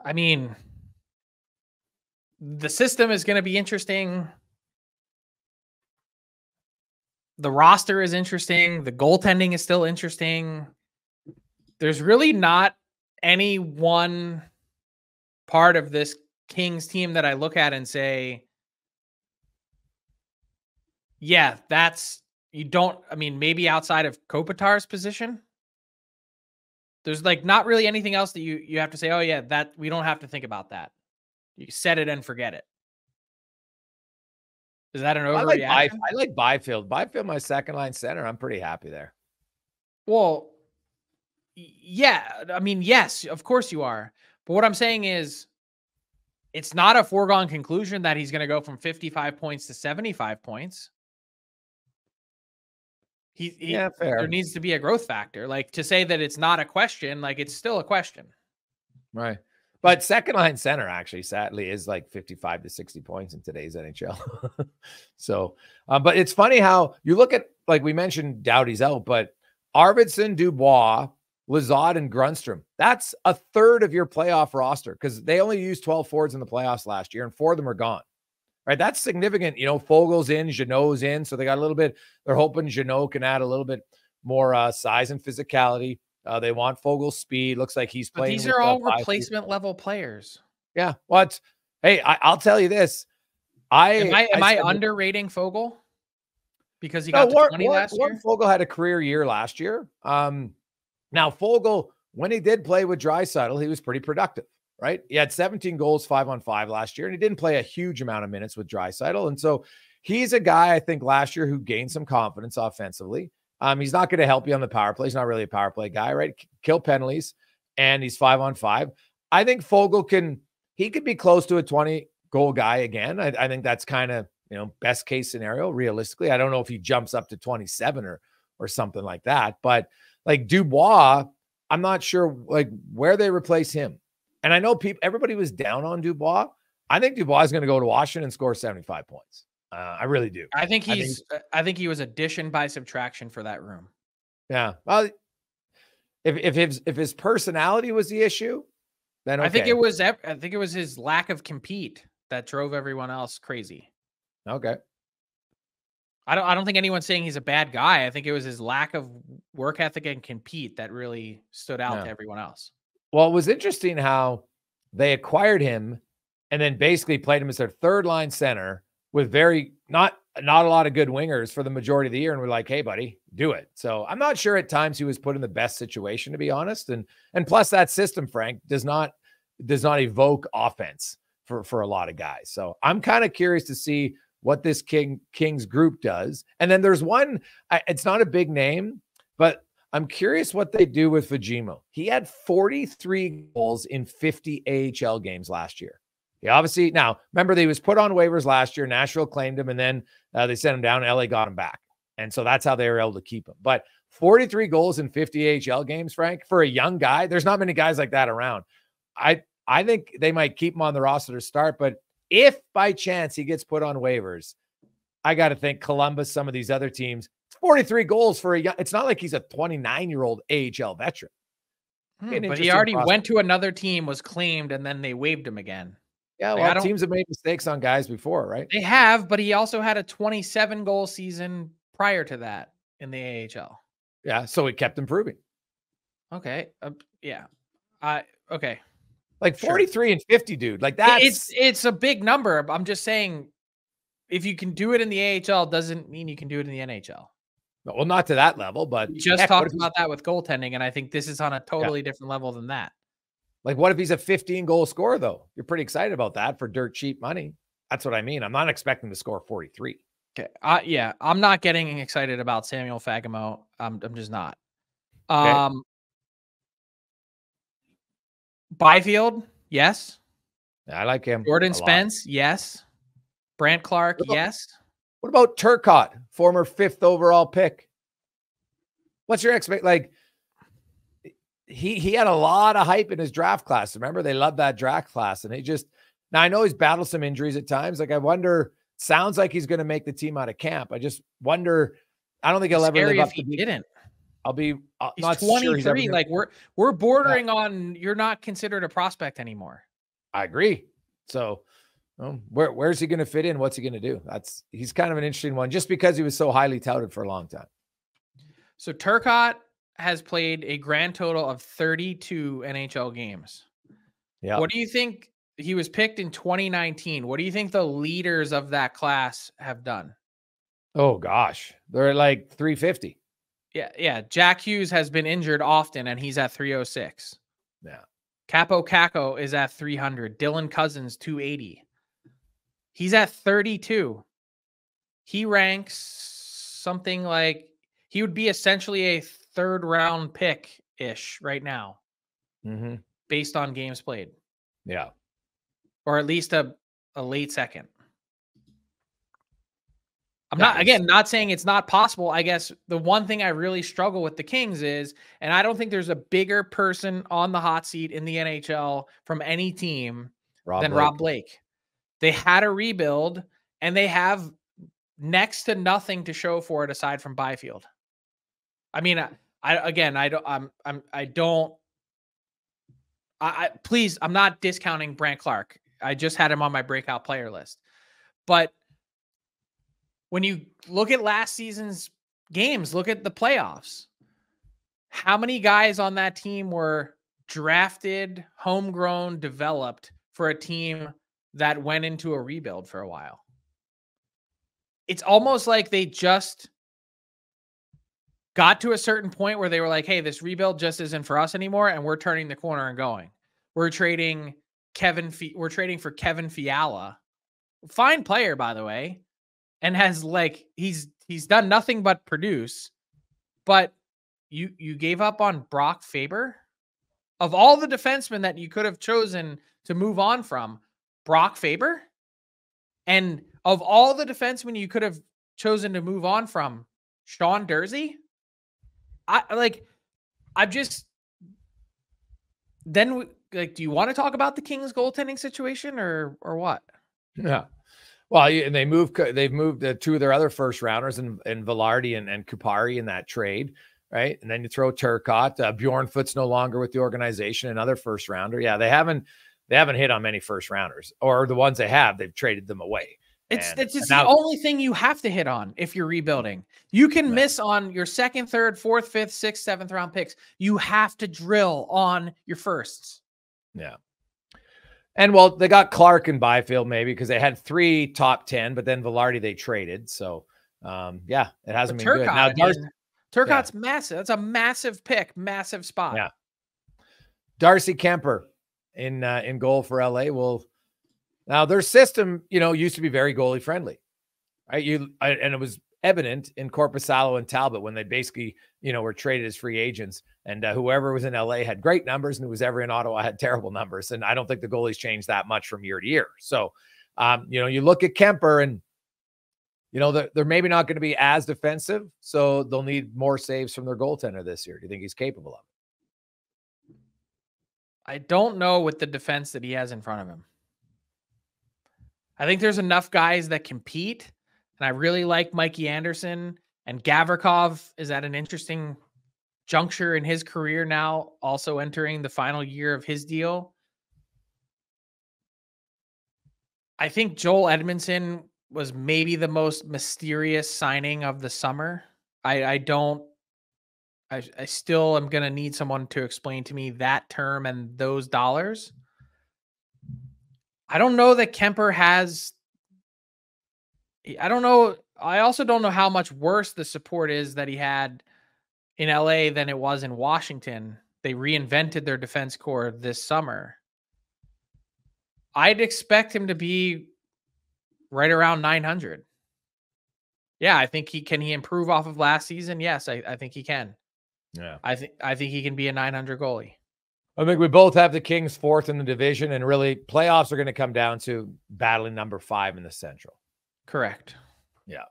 I mean, the system is going to be interesting. The roster is interesting. The goaltending is still interesting. There's really not any one part of this Kings team that I look at and say, yeah, maybe outside of Kopitar's position, there's like not really anything else that you have to say, oh yeah, that we don't have to think about that. You set it and forget it. Is that an overreaction? I like Byfield. Byfield, my second line center. I'm pretty happy there. Well, yeah. I mean, yes, of course you are. But what I'm saying is it's not a foregone conclusion that he's going to go from 55 points to 75 points. Yeah, fair. There needs to be a growth factor. Like, to say that it's not a question, like, it's still a question. Right. But second line center actually, sadly, is like 55 to 60 points in today's NHL. So, but it's funny how you look at, like we mentioned, Doughty's out, but Arvidsson, Dubois, Lizotte, and Grundstrom, that's a third of your playoff roster because they only used 12 forwards in the playoffs last year and 4 of them are gone. Right. That's significant. You know, Fogel's in, Jeannot's in. So they got a little bit, they're hoping Jeannot can add a little bit more size and physicality. They want Fogel's speed. Looks like he's playing. But these are all replacement level players. Yeah. What? Hey, I'll tell you this. Am I underrating Fogel? Because he got to 20 last year? Fogel had a career year last year. Now, Fogel, when he did play with Draisaitl, he was pretty productive. Right? He had 17 goals, 5-on-5 last year, and he didn't play a huge amount of minutes with Draisaitl. And so he's a guy, I think, last year who gained some confidence offensively. He's not going to help you on the power play. He's not really a power play guy, right? Kill penalties, and he's 5-on-5. I think Fogel could be close to a 20-goal guy again. I think that's kind of, best case scenario, realistically. I don't know if he jumps up to 27 or something like that. But like Dubois, I'm not sure like where they replace him. And I know everybody was down on Dubois. I think Dubois is going to go to Washington and score 75 points. I really do. I think he was addition by subtraction for that room. Yeah. Well, if his personality was the issue, then okay. I think it was his lack of compete that drove everyone else crazy. Okay. I don't think anyone's saying he's a bad guy. I think it was his lack of work ethic and compete that really stood out to everyone else. Well, it was interesting how they acquired him and then basically played him as their third line center with not a lot of good wingers for the majority of the year. And we're like, hey, buddy, do it. So I'm not sure at times he was put in the best situation, to be honest. And plus that system, Frank, does not evoke offense for a lot of guys. So I'm kind of curious to see what this Kings group does. And then there's one, it's not a big name, but I'm curious what they do with Fujimo. He had 43 goals in 50 AHL games last year. He obviously, now remember he was put on waivers last year. Nashville claimed him and then they sent him down. LA got him back. And so that's how they were able to keep him. But 43 goals in 50 AHL games, Frank, for a young guy, there's not many guys like that around. I think they might keep him on the roster to start, but if by chance he gets put on waivers, I got to think Columbus, some of these other teams, 43 goals for a young, it's not like he's a 29-year-old AHL veteran. But he already went to another team, was claimed, and then they waived him again. Yeah, well, teams have made mistakes on guys before, right? They have, but he also had a 27-goal season prior to that in the AHL. Yeah, so he kept improving. Okay. Yeah. Okay. Like 43 and 50, dude. Like that's it's a big number. I'm just saying, if you can do it in the AHL, doesn't mean you can do it in the NHL. Well, not to that level, but we just talked about that with goaltending, and I think this is on a totally different level than that. Like, what if he's a 15-goal scorer, though? You're pretty excited about that for dirt cheap money. That's what I mean. I'm not expecting to score 43. Okay. Yeah, I'm not getting excited about Samuel Fagemo. I'm just not. Okay. Byfield, yes. I like him. Jordan Spence, yes. Brant Clark, yes. What about Turcotte, former 5th overall pick? What's your expectation? Like, he had a lot of hype in his draft class. Remember, they loved that draft class, and now I know he's battled some injuries at times. Like, I wonder. Sounds like he's going to make the team out of camp. I just wonder. I don't think he'll ever live up to. Didn't. I'll be he's not 23. Sure he's like we're bordering on. You're not considered a prospect anymore. I agree. So, where's he going to fit in? What's he going to do? He's kind of an interesting one, just because he was so highly touted for a long time. So Turcotte has played a grand total of 32 NHL games. Yeah. What do you think? He was picked in 2019. What do you think the leaders of that class have done? Oh gosh, they're like 350. Yeah. Jack Hughes has been injured often, and he's at 306. Yeah. Capo Caco is at 300. Dylan Cousins, 280. He's at 32. He ranks something like he would be essentially a 3rd-round pick-ish right now, mm-hmm. based on games played. Yeah. or at least a late second. I'm not saying it's not possible. I guess the one thing I really struggle with the Kings is, and I don't think there's a bigger person on the hot seat in the NHL from any team than Rob Blake. They had a rebuild and they have next to nothing to show for it aside from Byfield. I mean, please, I'm not discounting Brandt Clarke. I just had him on my breakout player list. But when you look at last season's games, look at the playoffs. How many guys on that team were drafted, homegrown, developed for a team that went into a rebuild for a while? It's almost like they just got to a certain point where they were like, hey, this rebuild just isn't for us anymore, and we're turning the corner and going. We're trading for Kevin Fiala. Fine player, by the way. And has he's done nothing but produce, but you gave up on Brock Faber. Of all the defensemen that you could have chosen to move on from, Brock Faber, and of all the defensemen you could have chosen to move on from, Sean Durzi. Do you want to talk about the Kings goaltending situation or what? Yeah. Well, and they've moved two of their other first rounders in Velarde and Kupari in that trade, right? And then you throw Turcotte. Bjorn Foot's no longer with the organization, another first rounder. Yeah, they haven't hit on many first rounders, or the ones they have, they've traded them away. It's the only thing you have to hit on if you're rebuilding. You can miss on your second, third, fourth, fifth, sixth, seventh round picks. You have to drill on your firsts. Yeah. And well, they got Clark and Byfield maybe because they had 3 top 10, but then Velarde they traded. So it hasn't been good. Now Turcotte's massive. That's a massive pick, massive spot. Yeah. Darcy Kemper in goal for LA. Well, now their system, used to be very goalie friendly, right? And it was evident in Korpisalo and Talbot when they basically, were traded as free agents, and whoever was in LA had great numbers, and who was ever in Ottawa had terrible numbers. And I don't think the goalies changed that much from year to year. So, you look at Kemper and, they're maybe not going to be as defensive, so they'll need more saves from their goaltender this year. Do you think he's capable of it? I don't know with the defense that he has in front of him. I think there's enough guys that compete, and I really like Mikey Anderson, and Gavrikov is at an interesting juncture in his career now, also entering the final year of his deal. I think Joel Edmondson was maybe the most mysterious signing of the summer. I still am going to need someone to explain to me that term and those dollars. I don't know that Kemper has. I don't know. I also don't know how much worse the support is that he had in LA than it was in Washington. They reinvented their defense core this summer. I'd expect him to be right around 900. Yeah, I think can he improve off of last season? Yes, I think he can. Yeah. I think he can be a 900 goalie. I think we both have the Kings 4th in the division, and really playoffs are going to come down to battling number 5 in the Central. Correct. Yeah,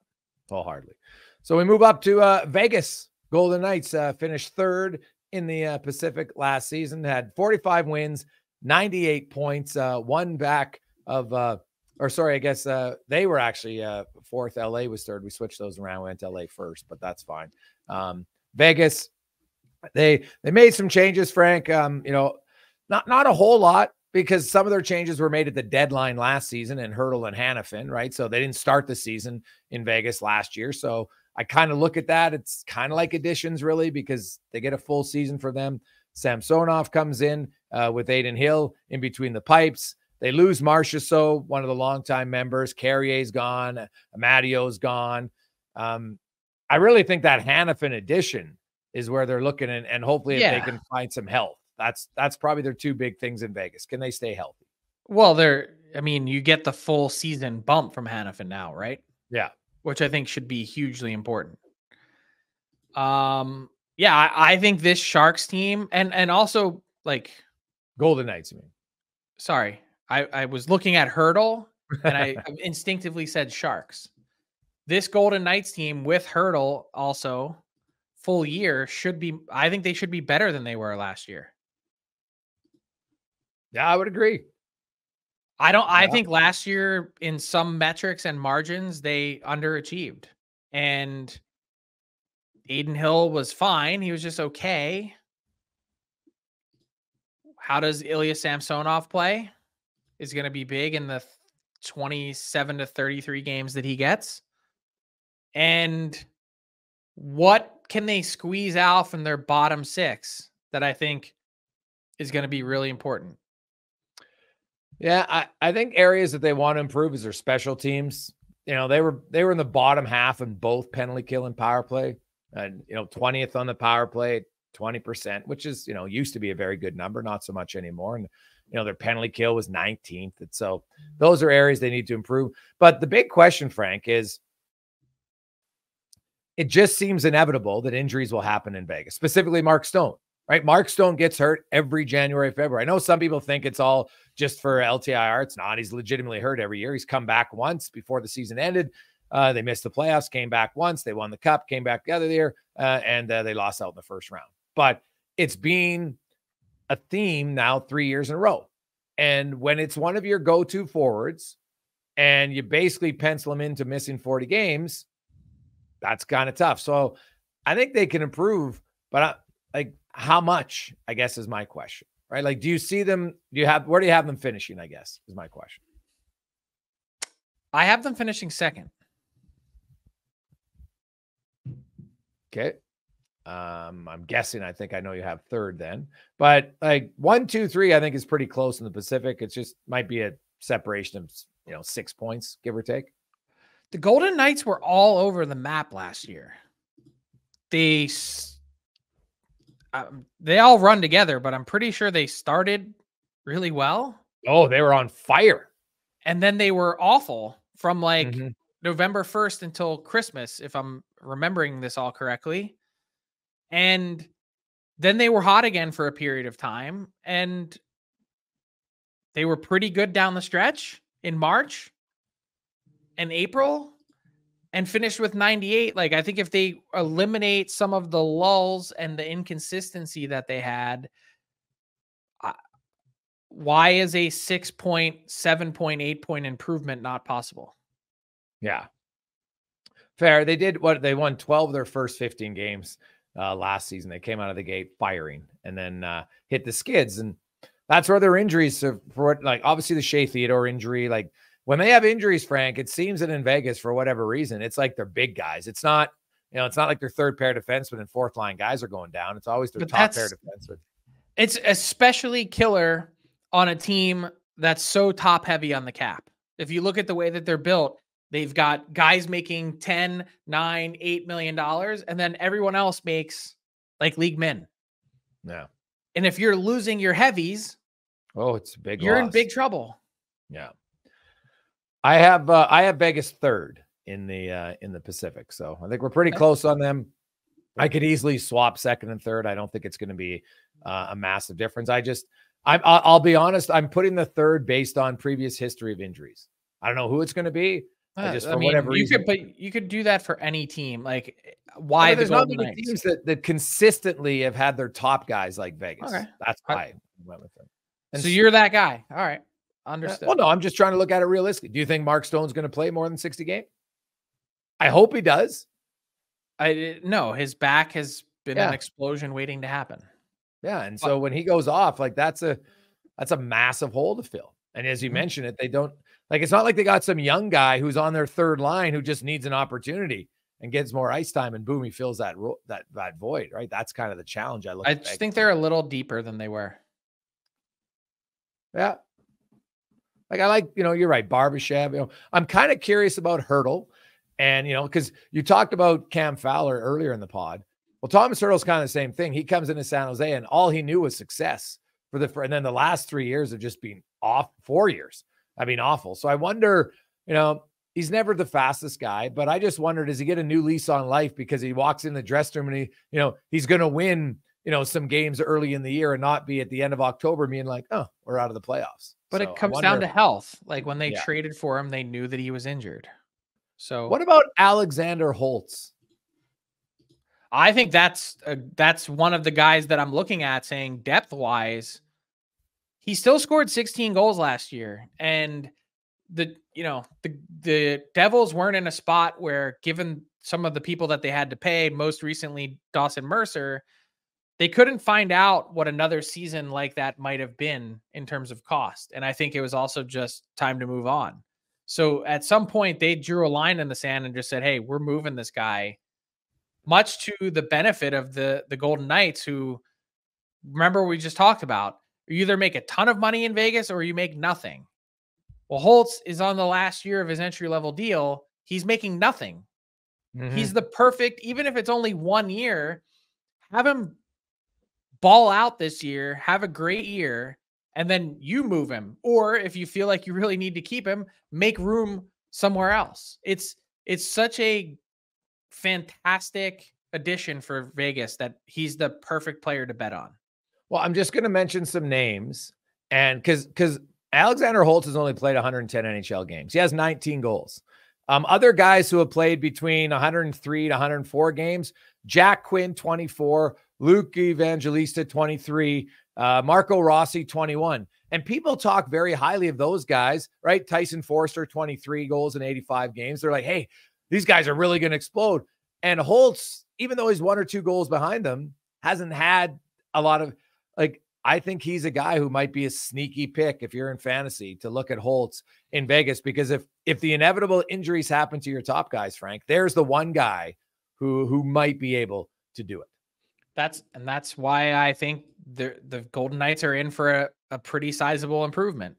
wholeheartedly. So we move up to Vegas. Golden Knights finished 3rd in the Pacific last season, had 45 wins, 98 points, one back of, they were actually 4th. LA was 3rd. We switched those around. We went to LA first, but that's fine. Vegas, they made some changes, Frank. Not a whole lot, because some of their changes were made at the deadline last season in Hurdle and Hanifin, right? So they didn't start the season in Vegas last year. So I kind of look at that. It's kind of like additions, really, because they get a full season for them. Samsonov comes in with Aiden Hill in between the pipes. They lose Marchessault, one of the longtime members. Carrier's gone. Amadio's gone. I really think that Hanifin addition is where they're looking, and hopefully if they can find some health. That's probably their 2 big things in Vegas. Can they stay healthy? Well, you get the full season bump from Hanifin now, right? Yeah. Which I think should be hugely important. I think this Sharks team and also like Golden Knights, I mean. Sorry. I was looking at Hurdle and I instinctively said Sharks. This Golden Knights team with Hurdle also full year I think they should be better than they were last year. Yeah, I would agree. I think last year in some metrics and margins, they underachieved. And Aiden Hill was fine. He was just okay. How does Ilya Samsonov play? Is going to be big in the 27 to 33 games that he gets. And what can they squeeze out from their bottom six that I think is going to be really important? Yeah, I think areas that they want to improve is their special teams. You know, they were in the bottom half in both penalty kill and power play. And, 20th on the power play, 20%, which is, used to be a very good number, not so much anymore. And, their penalty kill was 19th. And so those are areas they need to improve. But the big question, Frank, is it just seems inevitable that injuries will happen in Vegas, specifically Mark Stone, right? Mark Stone gets hurt every January, February. I know some people think it's all just for LTIR. It's not. He's legitimately hurt every year. He's come back once before the season ended. They missed the playoffs, came back once. They won the cup, came back the other year, and they lost out in the first round. But it's been a theme now 3 years in a row. And when it's one of your go-to forwards and you basically pencil them into missing 40 games, that's kind of tough. So I think they can improve, but how much, I guess, is my question, right? Like, do you see them? Where do you have them finishing? I guess is my question. I have them finishing second. Okay. I'm guessing, I think I know you have third then, but 1, 2, 3, I think is pretty close in the Pacific. It just might be a separation of, 6 points, give or take. The Golden Knights were all over the map last year. They all run together, but I'm pretty sure they started really well. Oh, they were on fire. And then they were awful from November 1st until Christmas, if I'm remembering this all correctly. And then they were hot again for a period of time. And they were pretty good down the stretch in March and April and finished with 98. I think if they eliminate some of the lulls and the inconsistency that they had, why is a 7.8 point improvement not possible? Yeah. Fair. They won 12 of their first 15 games last season. They came out of the gate firing and then hit the skids. And that's where their injuries obviously the Shea Theodore injury, when they have injuries, Frank, it seems that in Vegas, for whatever reason, it's like they're big guys. It's not, it's not like their third pair defensemen and fourth line guys are going down. It's always their top pair defensemen. It's especially killer on a team that's so top heavy on the cap. If you look at the way that they're built, they've got guys making 10, 9, $8 million, and then everyone else makes league min. Yeah. And if you're losing your heavies, it's a big you're loss. in big trouble. Yeah. I have Vegas third in the Pacific. So I think we're pretty close on them. I could easily swap second and third. I don't think it's going to be a massive difference. I'll be honest. I'm putting the third based on previous history of injuries. I don't know who it's going to be. Whatever reason. You could do that for any team. Why there's not many teams that consistently have had their top guys like Vegas. Okay. That's why I went with them. And so you're that guy. All right. Understood. Well, no, I'm just trying to look at it realistically. Do you think Mark Stone's going to play more than 60 games? I hope he does. No, his back has been an explosion waiting to happen. Yeah. And so when he goes off, that's a massive hole to fill. And as you mentioned it, they don't it's not like they got some young guy who's on their third line who just needs an opportunity and gets more ice time and boom, he fills that void, right? That's kind of the challenge. I just think they're a little deeper than they were. Yeah. You're right. Barbashev, I'm kind of curious about Hurdle and, because you talked about Cam Fowler earlier in the pod. Well, Thomas Hurdle's kind of the same thing. He comes into San Jose and all he knew was success and then the last 3 years have just been off. 4 years. Awful. So I wonder, he's never the fastest guy, but I just wonder, does he get a new lease on life because he walks in the dressing room and he's going to win, some games early in the year and not be at the end of October being like, oh, we're out of the playoffs. But So it comes down to health. Like when they traded for him, they knew that he was injured. So what about Alexander Holtz? I think that's one of the guys that I'm looking at saying depth-wise, he still scored 16 goals last year. And the Devils weren't in a spot where, given some of the people that they had to pay, most recently Dawson Mercer, they couldn't find out what another season like that might have been in terms of cost. And I think it was also just time to move on. So at some point they drew a line in the sand and just said, hey, we're moving this guy, much to the benefit of the Golden Knights, who, remember, we just talked about, you either make a ton of money in Vegas or you make nothing. Well, Holtz is on the last year of his entry-level deal. He's making nothing. He's the perfect, even if it's only 1 year, have him ball out this year, have a great year, and then you move him. Or if you feel like you really need to keep him, make room somewhere else. It's such a fantastic addition for Vegas that he's the perfect player to bet on. Well, I'm just going to mention some names, and because Alexander Holtz has only played 110 NHL games. He has 19 goals. Other guys who have played between 103 to 104 games, Jack Quinn, 24, Luke Evangelista, 23, Marco Rossi, 21. And people talk very highly of those guys, right? Tyson Forster, 23 goals in 85 games. They're like, hey, these guys are really going to explode. And Holtz, even though he's 1 or 2 goals behind them, hasn't had a lot of, like, I think he's a guy who might be a sneaky pick if you're in fantasy to look at Holtz in Vegas, because if the inevitable injuries happen to your top guys, Frank, there's the one guy who might be able to do it. That's why I think the Golden Knights are in for a pretty sizable improvement.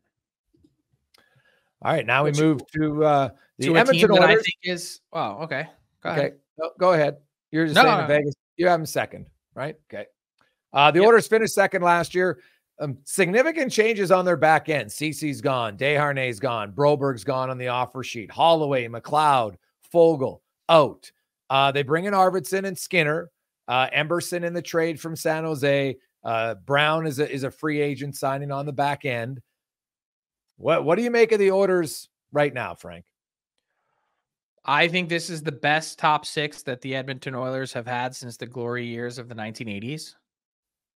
All right, now we move to the Edmonton Oilers. I think is okay. Go ahead. Go ahead. You're just saying in Vegas. You have them second, right? Okay. The Oilers finished second last year. Significant changes on their back end. Cece's gone. Desharnais's gone. Broberg's gone on the offer sheet. Holloway, McLeod, Fogle out. They bring in Arvidsson and Skinner. Emberson in the trade from San Jose. Brown is a free agent signing on the back end. What do you make of the Oilers right now, Frank? I think this is the best top six that the Edmonton Oilers have had since the glory years of the 1980s.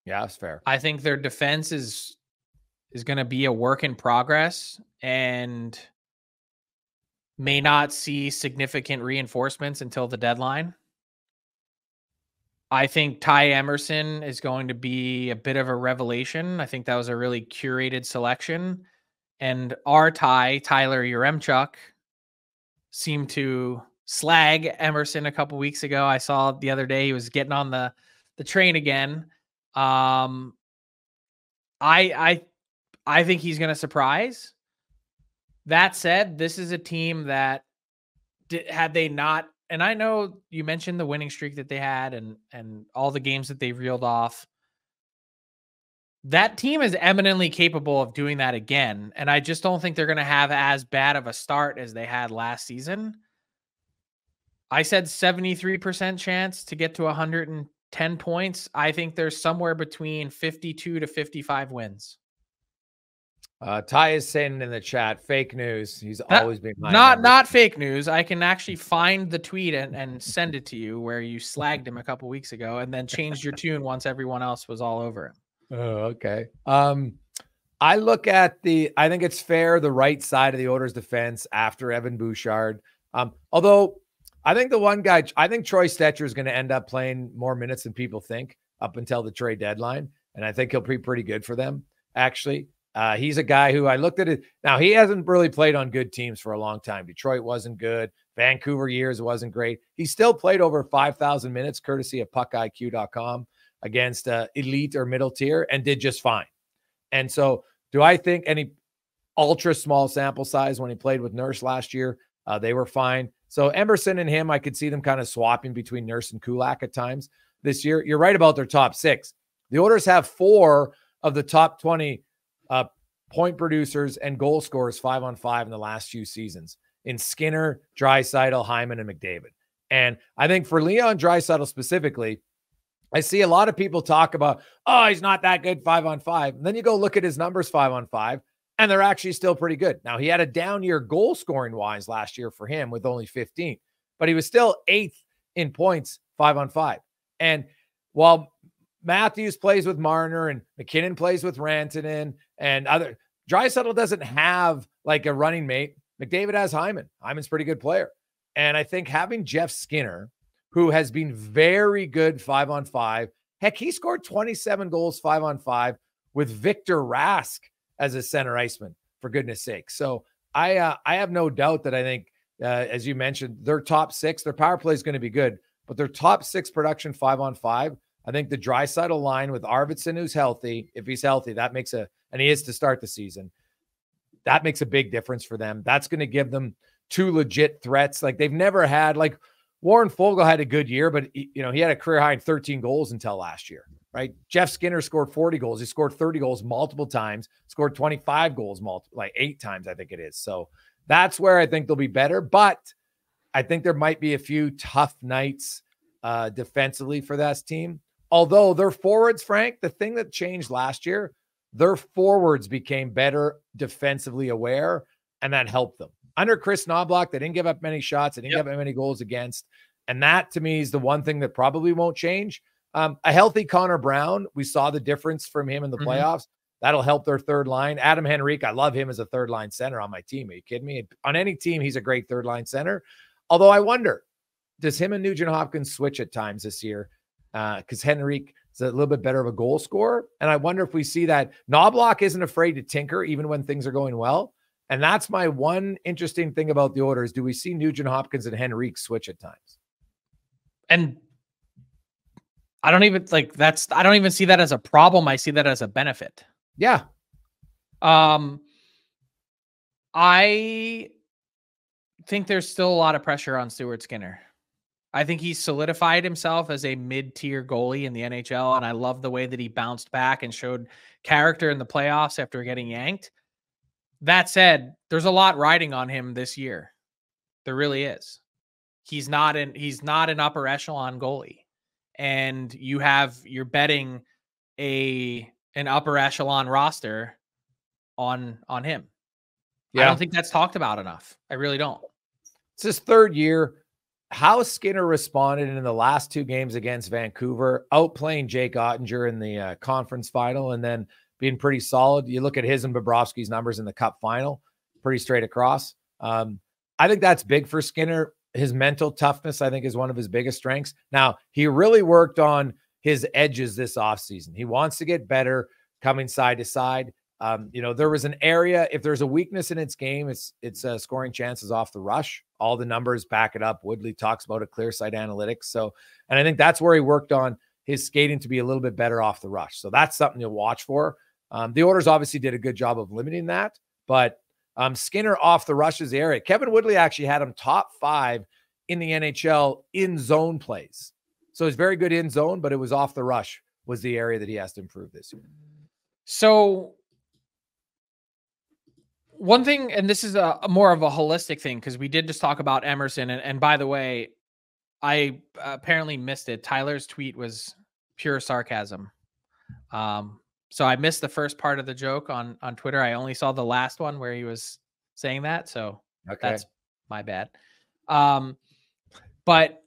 Yeah, that's fair. I think their defense is going to be a work in progress and may not see significant reinforcements until the deadline. I think Ty Emerson is going to be a bit of a revelation. I think that was a really curated selection. And our Tyler Yaremchuk, seemed to slag Emerson a couple weeks ago. I saw the other day he was getting on the train again. I think he's going to surprise. That said, this is a team that had they not, and I know you mentioned the winning streak that they had and all the games that they reeled off. That team is eminently capable of doing that again. And I just don't think they're going to have as bad of a start as they had last season. I said 73% chance to get to 110 points. I think there's somewhere between 52 to 55 wins. Ty is saying in the chat, fake news. He's always been not fake news. I can actually find the tweet and send it to you where you slagged him a couple weeks ago and then changed your tune once everyone else was all over him. Oh, okay. I look at I think it's fair, the right side of the Oilers defense after Evan Bouchard. Although I think the one guy, I think Troy Stetcher is going to end up playing more minutes than people think up until the trade deadline. And I think he'll be pretty good for them, actually. He's a guy who I looked at it. Now, he hasn't really played on good teams for a long time. Detroit wasn't good. Vancouver years wasn't great. He still played over 5,000 minutes, courtesy of puckiq.com, against elite or middle tier, and did just fine. And so do I think any ultra small sample size when he played with Nurse last year, they were fine. So Emerson and him, I could see them kind of swapping between Nurse and Kulak at times this year. You're right about their top six. The Oilers have 4 of the top 20 point producers and goal scorers 5-on-5 in the last few seasons in Skinner, Draisaitl, Hyman, and McDavid. And I think for Leon Draisaitl specifically, I see a lot of people talk about, oh, he's not that good 5-on-5. And then you go look at his numbers 5-on-5. and they're actually still pretty good. Now, he had a down year goal scoring wise last year for him with only 15, but he was still 8th in points 5-on-5. And while Matthews plays with Marner and McKinnon plays with Rantanen and other, Draisaitl doesn't have like a running mate. McDavid has Hyman. Hyman's a pretty good player. And I think having Jeff Skinner, who has been very good 5-on-5, heck, he scored 27 goals 5-on-5 with Victor Rask as a center iceman, for goodness sake. So I have no doubt that I think, as you mentioned, their top 6, their power play is going to be good, but their top 6 production 5-on-5, I think the Draisaitl line with Arvidsson, who's healthy, if he's healthy, that makes and he is to start the season, that makes a big difference for them. That's going to give them 2 legit threats. Like they've never had, like Warren Fogle had a good year, but he had a career high in 13 goals until last year, right? Jeff Skinner scored 40 goals. He scored 30 goals multiple times, scored 25 goals, like 8 times, I think it is. So that's where I think they'll be better, but I think there might be a few tough nights defensively for that team. Although their forwards, Frank, the thing that changed last year, their forwards became better defensively aware, and that helped them. Under Chris Knobloch, they didn't give up many shots. They didn't give up many goals against. And that, to me, is the one thing that probably won't change. A healthy Connor Brown, we saw the difference from him in the playoffs. That'll help their third line. Adam Henrique, I love him as a third-line center on my team. Are you kidding me? On any team, he's a great third-line center. Although I wonder, does him and Nugent Hopkins switch at times this year? Because Henrique is a little bit better of a goal scorer. And I wonder if we see that Knobloch isn't afraid to tinker even when things are going well. And that's my one interesting thing about the Oilers. Do we see Nugent Hopkins and Henrique switch at times? And I don't even I don't even see that as a problem. I see that as a benefit. Yeah. I think there's still a lot of pressure on Stuart Skinner. I think he's solidified himself as a mid-tier goalie in the NHL, and I love the way that he bounced back and showed character in the playoffs after getting yanked. That said, there's a lot riding on him this year. There really is. He's not an upper echelon goalie, and you're betting an upper echelon roster on him. Yeah. I don't think that's talked about enough. I really don't. It's his 3rd year. How Skinner responded in the last 2 games against Vancouver, outplaying Jake Ottinger in the conference final, and then being pretty solid. You look at his and Bobrovsky's numbers in the Cup final, pretty straight across. I think that's big for Skinner. His mental toughness, I think, is one of his biggest strengths. Now, he really worked on his edges this offseason. He wants to get better coming side to side. There was an area, if there's a weakness in its game, it's scoring chances off the rush. All the numbers back it up. Woodley talks about a clear sight analytics. So, and I think that's where he worked on his skating to be a little bit better off the rush. So that's something you'll watch for. The Oilers obviously did a good job of limiting that, but Skinner off the rush is the area. Kevin Woodley actually had him top 5 in the NHL in zone plays. So he's very good in zone, but it was off the rush was the area that he has to improve this year. So one thing, and this is a more of a holistic thing, because we did just talk about Emerson. And by the way, I apparently missed it. Tyler's tweet was pure sarcasm. So I missed the first part of the joke on Twitter. I only saw the last one where he was saying that. So that's my bad. But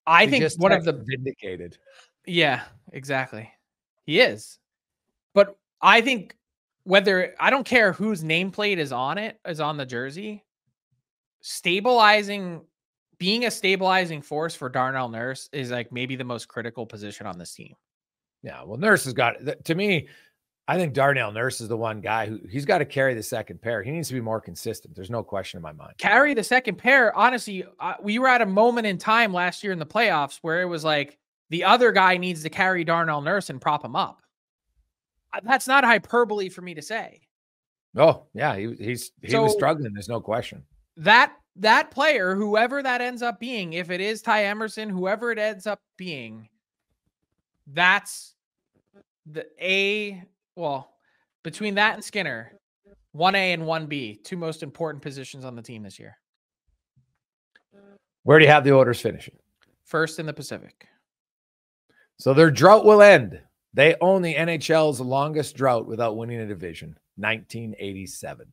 I think one of the vindicated. Yeah, exactly. He is. But I think I don't care whose nameplate is on the jersey, being a stabilizing force for Darnell Nurse is like maybe the most critical position on this team. Yeah, well, Nurse has got, to me, I think Darnell Nurse is the one guy he's got to carry the second pair. He needs to be more consistent. There's no question in my mind. Carry the second pair. Honestly, we were at a moment in time last year in the playoffs where it was like the other guy needs to carry Darnell Nurse and prop him up. That's not hyperbole for me to say. Oh, yeah, he was struggling. There's no question. That player, whoever that ends up being, if it is Ty Emerson, whoever it ends up being, that's between that and Skinner, 1A and 1B, 2 most important positions on the team this year. Where do you have the Oilers finishing? First in the Pacific. So their drought will end They own the NHL's longest drought without winning a division, 1987.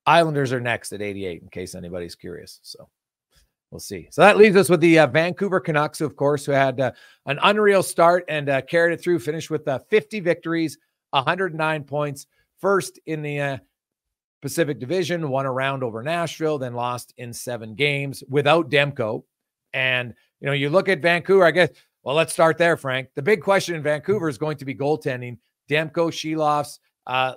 Islanders are next at 88, in case anybody's curious. So we'll see. So that leaves us with the Vancouver Canucks, of course, who had an unreal start and carried it through, finished with 50 victories, 109 points, first in the Pacific Division, won a round over Nashville, then lost in 7 games without Demko. And, you look at Vancouver, I guess, well, let's start there, Frank. The big question in Vancouver is going to be goaltending. Demko, Shelovs,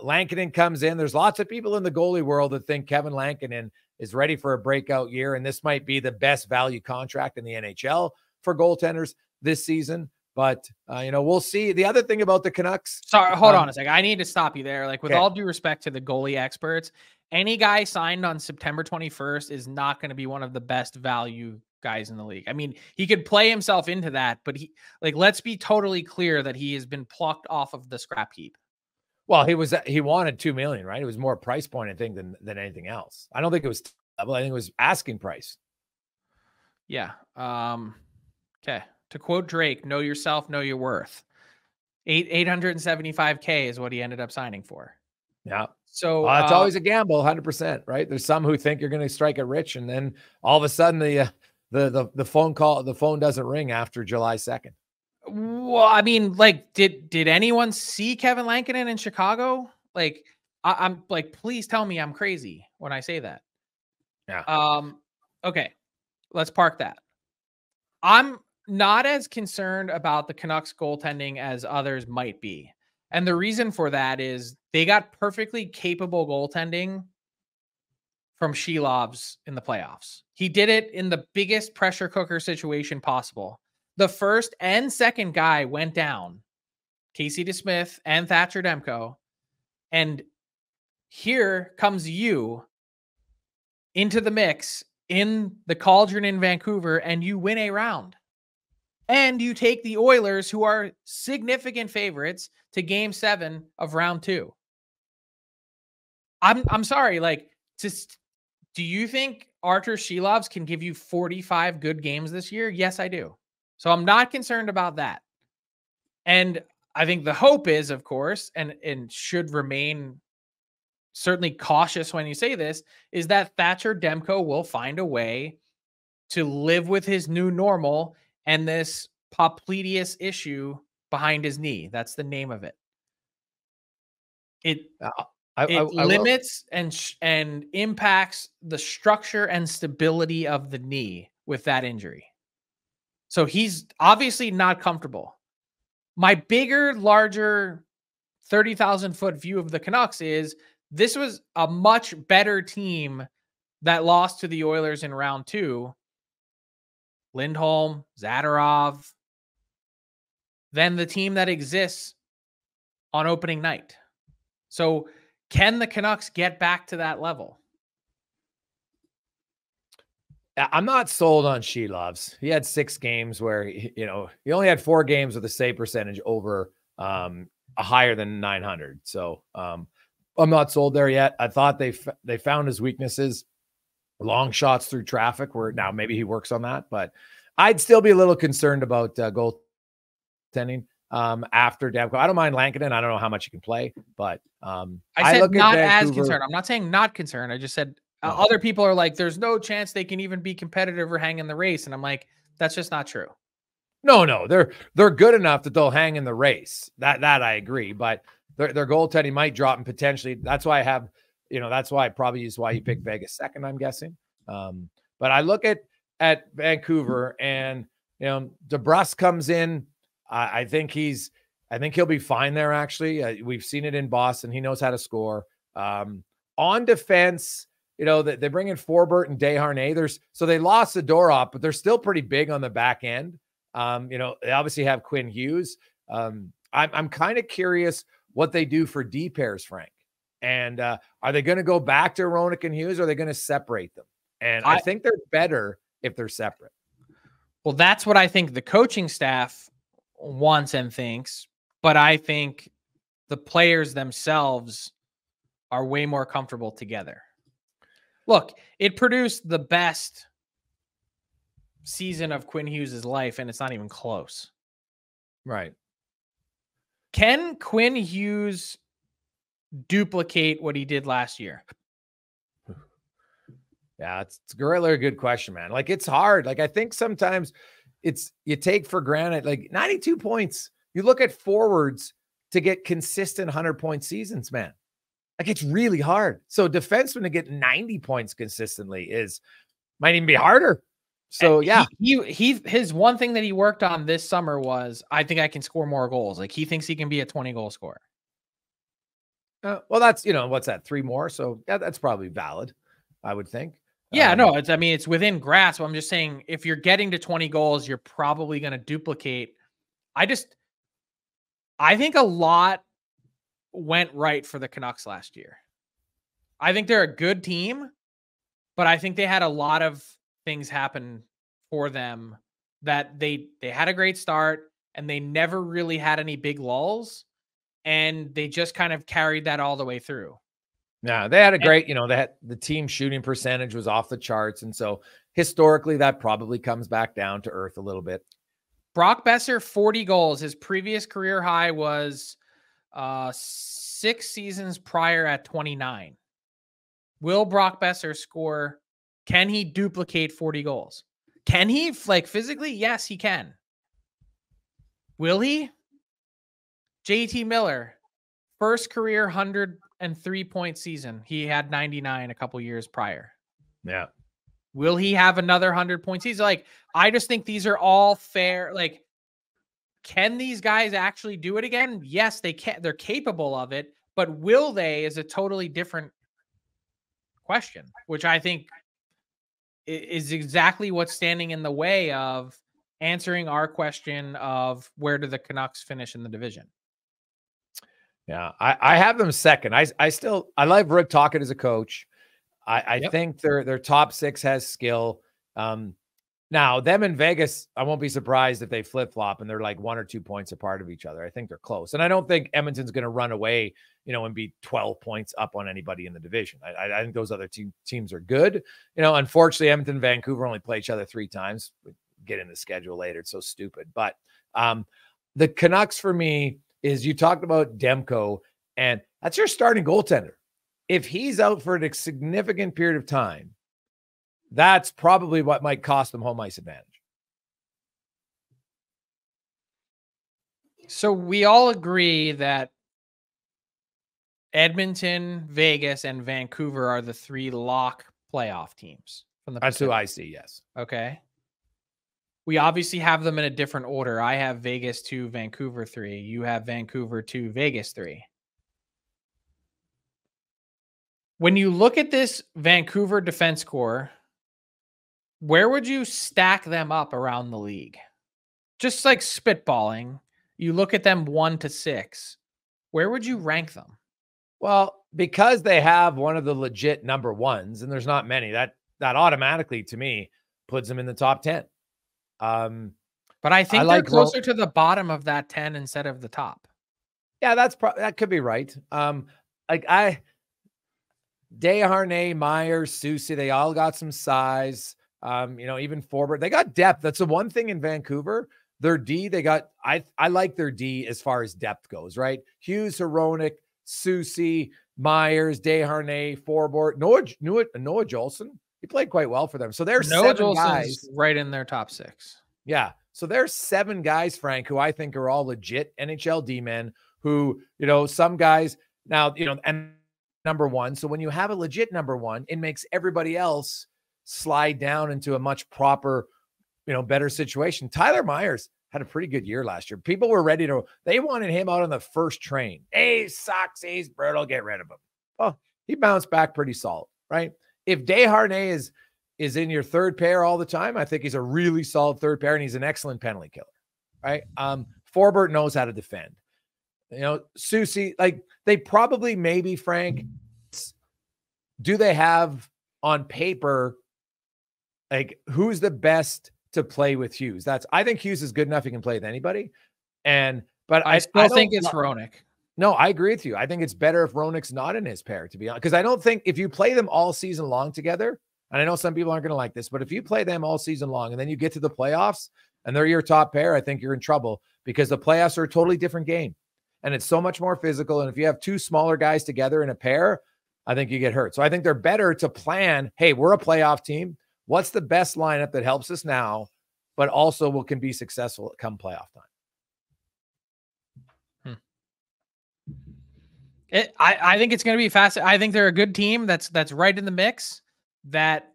Lankinen comes in. There's lots of people in the goalie world that think Kevin Lankinen is ready for a breakout year, and this might be the best value contract in the NHL for goaltenders this season. But, we'll see. The other thing about the Canucks. Sorry, hold on a second. I need to stop you there. Like, with all due respect to the goalie experts, any guy signed on September 21st is not going to be one of the best value guys in the league. I mean, he could play himself into that, but let's be totally clear that he has been plucked off of the scrap heap. Well, he wanted $2 million, right? It was more price point, I think, than anything else. I don't think it was double. I think it was asking price. Yeah. Okay. To quote Drake, know yourself, know your worth. $875K is what he ended up signing for. Yeah. So it's always a gamble, 100%, right? There's some who think you're going to strike it rich, and then all of a sudden the phone doesn't ring after July 2nd. Well, I mean, did anyone see Kevin Lankinen in Chicago? I'm like, please tell me I'm crazy when I say that. Yeah. Okay, let's park that. I'm not as concerned about the Canucks goaltending as others might be. And the reason for that is they got perfectly capable goaltending from Shelovs in the playoffs. He did it in the biggest pressure cooker situation possible. The first and second guy went down, Casey DeSmith and Thatcher Demko. And here comes you into the mix in the cauldron in Vancouver, and you win a round. And you take the Oilers, who are significant favorites, to Game 7 of round 2. I'm sorry, do you think Artur Shelovs can give you 45 good games this year? Yes, I do. So I'm not concerned about that. And I think the hope is, of course, and should remain certainly cautious when you say this, is that Thatcher Demko will find a way to live with his new normal and this popliteus issue behind his knee. That's the name of it. It limits and impacts the structure and stability of the knee with that injury. So he's obviously not comfortable. My bigger, larger 30,000-foot view of the Canucks is this was a much better team that lost to the Oilers in round 2. Lindholm, Zadorov, than the team that exists on opening night. So can the Canucks get back to that level? I'm not sold on Shelovs. He had 6 games where, he only had 4 games with a save percentage over a higher than 900. So I'm not sold there yet. I thought they found his weaknesses, long shots through traffic, where now maybe he works on that, but I'd still be a little concerned about goaltending after Demko. I don't mind Lankinen. I don't know how much he can play, but I said not as concerned. I'm not saying not concerned. I just said other people are like, there's no chance they can even be competitive or hang in the race. And I'm like, that's just not true. No, they're good enough that they'll hang in the race. That I agree, but their goaltending might drop, and potentially that's why I have, that's why I probably use why you picked Vegas second, I'm guessing. But I look at Vancouver, and DeBrusk comes in. I think he'll be fine there. Actually, we've seen it in Boston. He knows how to score. On defense, they bring in Forbert and Desharnais. So they lost Zadorov, but they're still pretty big on the back end. They obviously have Quinn Hughes. I'm kind of curious what they do for D pairs, Frank. And are they going to go back to Roenick and Hughes, or are they going to separate them? And I think they're better if they're separate. Well, that's what I think the coaching staff wants and thinks, but I think the players themselves are way more comfortable together. Look, it produced the best season of Quinn Hughes' life, and it's not even close. Right. Can Quinn Hughes duplicate what he did last year? Yeah, it's really a good question, man. Like, it's hard. Like, I think sometimes you take for granted, like 92 points. You look at forwards to get consistent 100-point seasons, man. Like, it's really hard. So defensemen to get 90 points consistently might even be harder. So yeah, his one thing that he worked on this summer was, I think I can score more goals. Like, he thinks he can be a 20-goal scorer. Well, that's, what's that? 3 more. So yeah, that's probably valid, I would think. Yeah, no, it's within grasp. I'm just saying, if you're getting to 20 goals, you're probably going to duplicate. I think a lot went right for the Canucks last year. I think they're a good team, but I think they had a lot of things happen for them that they had a great start and they never really had any big lulls, and they just kind of carried that all the way through. Yeah, they had a great, the team shooting percentage was off the charts. And so historically that probably comes back down to earth a little bit. Brock Besser, 40 goals. His previous career high was 6 seasons prior at 29. Will Brock Besser score? Can he duplicate 40 goals? Can he, like, physically? Yes, he can. Will he? JT Miller, first career 103-point season. He had 99 a couple years prior. Yeah. Will he have another 100-point season? Like, I just think these are all fair. Like, can these guys actually do it again? Yes, they can. They're capable of it, but will they is a totally different question, which I think is exactly what's standing in the way of answering our question of where do the Canucks finish in the division. Yeah, I have them second. I like Rick Tocchet as a coach. I think their top 6 has skill. Now them in Vegas, I won't be surprised if they flip-flop and they're like 1 or 2 points apart of each other. I think they're close. And I don't think Edmonton's going to run away, and be 12 points up on anybody in the division. I think those other teams are good. Unfortunately, Edmonton and Vancouver only play each other 3 times. We get in the schedule later. It's so stupid. But the Canucks for me is, you talked about Demko, and that's your starting goaltender. If he's out for a significant period of time, that's probably what might cost them home ice advantage. So we all agree that Edmonton, Vegas, and Vancouver are the 3 lock playoff teams from the That's who I see, yes. Okay. We obviously have them in a different order. I have Vegas 2, Vancouver 3. You have Vancouver 2, Vegas 3. When you look at this Vancouver defense core, where would you stack them up around the league? Just like spitballing, you look at them 1 to 6. Where would you rank them? Well, because they have one of the legit number 1s, and there's not many, that automatically to me puts them in the top 10. But I think they're closer to the bottom of that 10 instead of the top. Yeah, that could be right. Desharnais, Myers, Soucy, they all got some size. Even forward, they got depth. That's the one thing in Vancouver. Their D, I like their D as far as depth goes, right? Hughes, Hronek, Soucy, Myers, Desharnais, Forbort, Noah Jolson. He played quite well for them. So there's Noah 7 guys right in their top 6. Yeah. So there's 7 guys, Frank, who I think are all legit NHL D-men who, some guys now, and number 1. So when you have a legit number 1, it makes everybody else slide down into a much proper, better situation. Tyler Myers had a pretty good year last year. People were they wanted him out on the first train. He sucks. He's brutal. Get rid of him. Well, he bounced back pretty solid, right? If Desharnais is in your third pair all the time, I think he's a really solid third pair, and he's an excellent penalty killer, right? Forbort knows how to defend. Soucy, they probably, maybe, Frank, do they have on paper, who's the best to play with Hughes? I think Hughes is good enough. He can play with anybody. But I still think it's Hronek. No, I agree with you. I think it's better if Hronek's not in his pair, to be honest, because I don't think if you play them all season long together, and I know some people aren't going to like this, but if you play them all season long and then you get to the playoffs and they're your top pair, I think you're in trouble, because the playoffs are a totally different game. and it's so much more physical. And if you have two smaller guys together in a pair, I think you get hurt. So I think they're better to plan, hey, we're a playoff team. What's the best lineup that helps us now, but also can be successful come playoff time? I think it's going to be fast. I think they're a good team that's right in the mix. That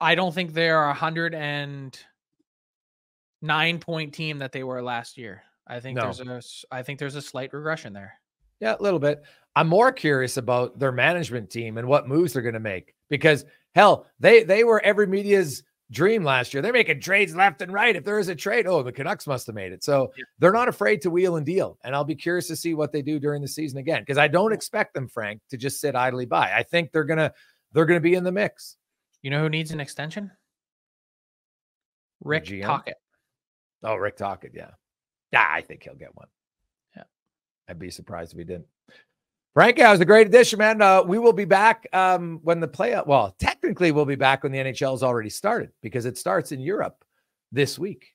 I don't think they're a 109-point team that they were last year. I think there's a slight regression there. Yeah, a little bit. I'm more curious about their management team and what moves they're going to make, because hell, they were every media's dream last year. They're making trades left and right. If there is a trade, the Canucks must have made it. So they're not afraid to wheel and deal. And I'll be curious to see what they do during the season again, because I don't expect them, Frank, to just sit idly by. I think they're gonna be in the mix. You know who needs an extension? Rick Tocchet. Oh, Rick Tocchet, yeah. Yeah, I think he'll get one. Yeah. I'd be surprised if he didn't. Frank, that was a great addition, man. We will be back when the playoff. Well, technically, we'll be back when the NHL has already started, because it starts in Europe this week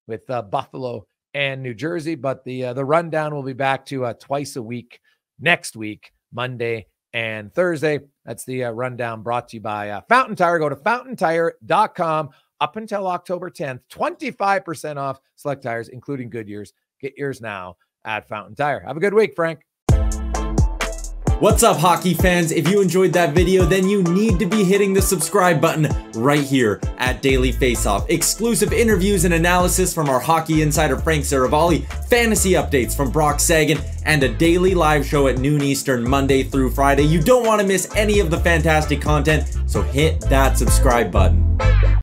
with Buffalo and New Jersey. But the rundown will be back to twice a week next week, Monday and Thursday. That's the rundown brought to you by Fountain Tire. Go to fountaintire.com up until October 10th. 25% off select tires, including Goodyear's. Get yours now at Fountain Tire. Have a good week, Frank. What's up, hockey fans? If you enjoyed that video, then you need to be hitting the subscribe button right here at Daily Faceoff. Exclusive interviews and analysis from our hockey insider Frank Saravalli, fantasy updates from Brock Sagan, and a daily live show at noon Eastern, Monday through Friday. You don't want to miss any of the fantastic content, so hit that subscribe button.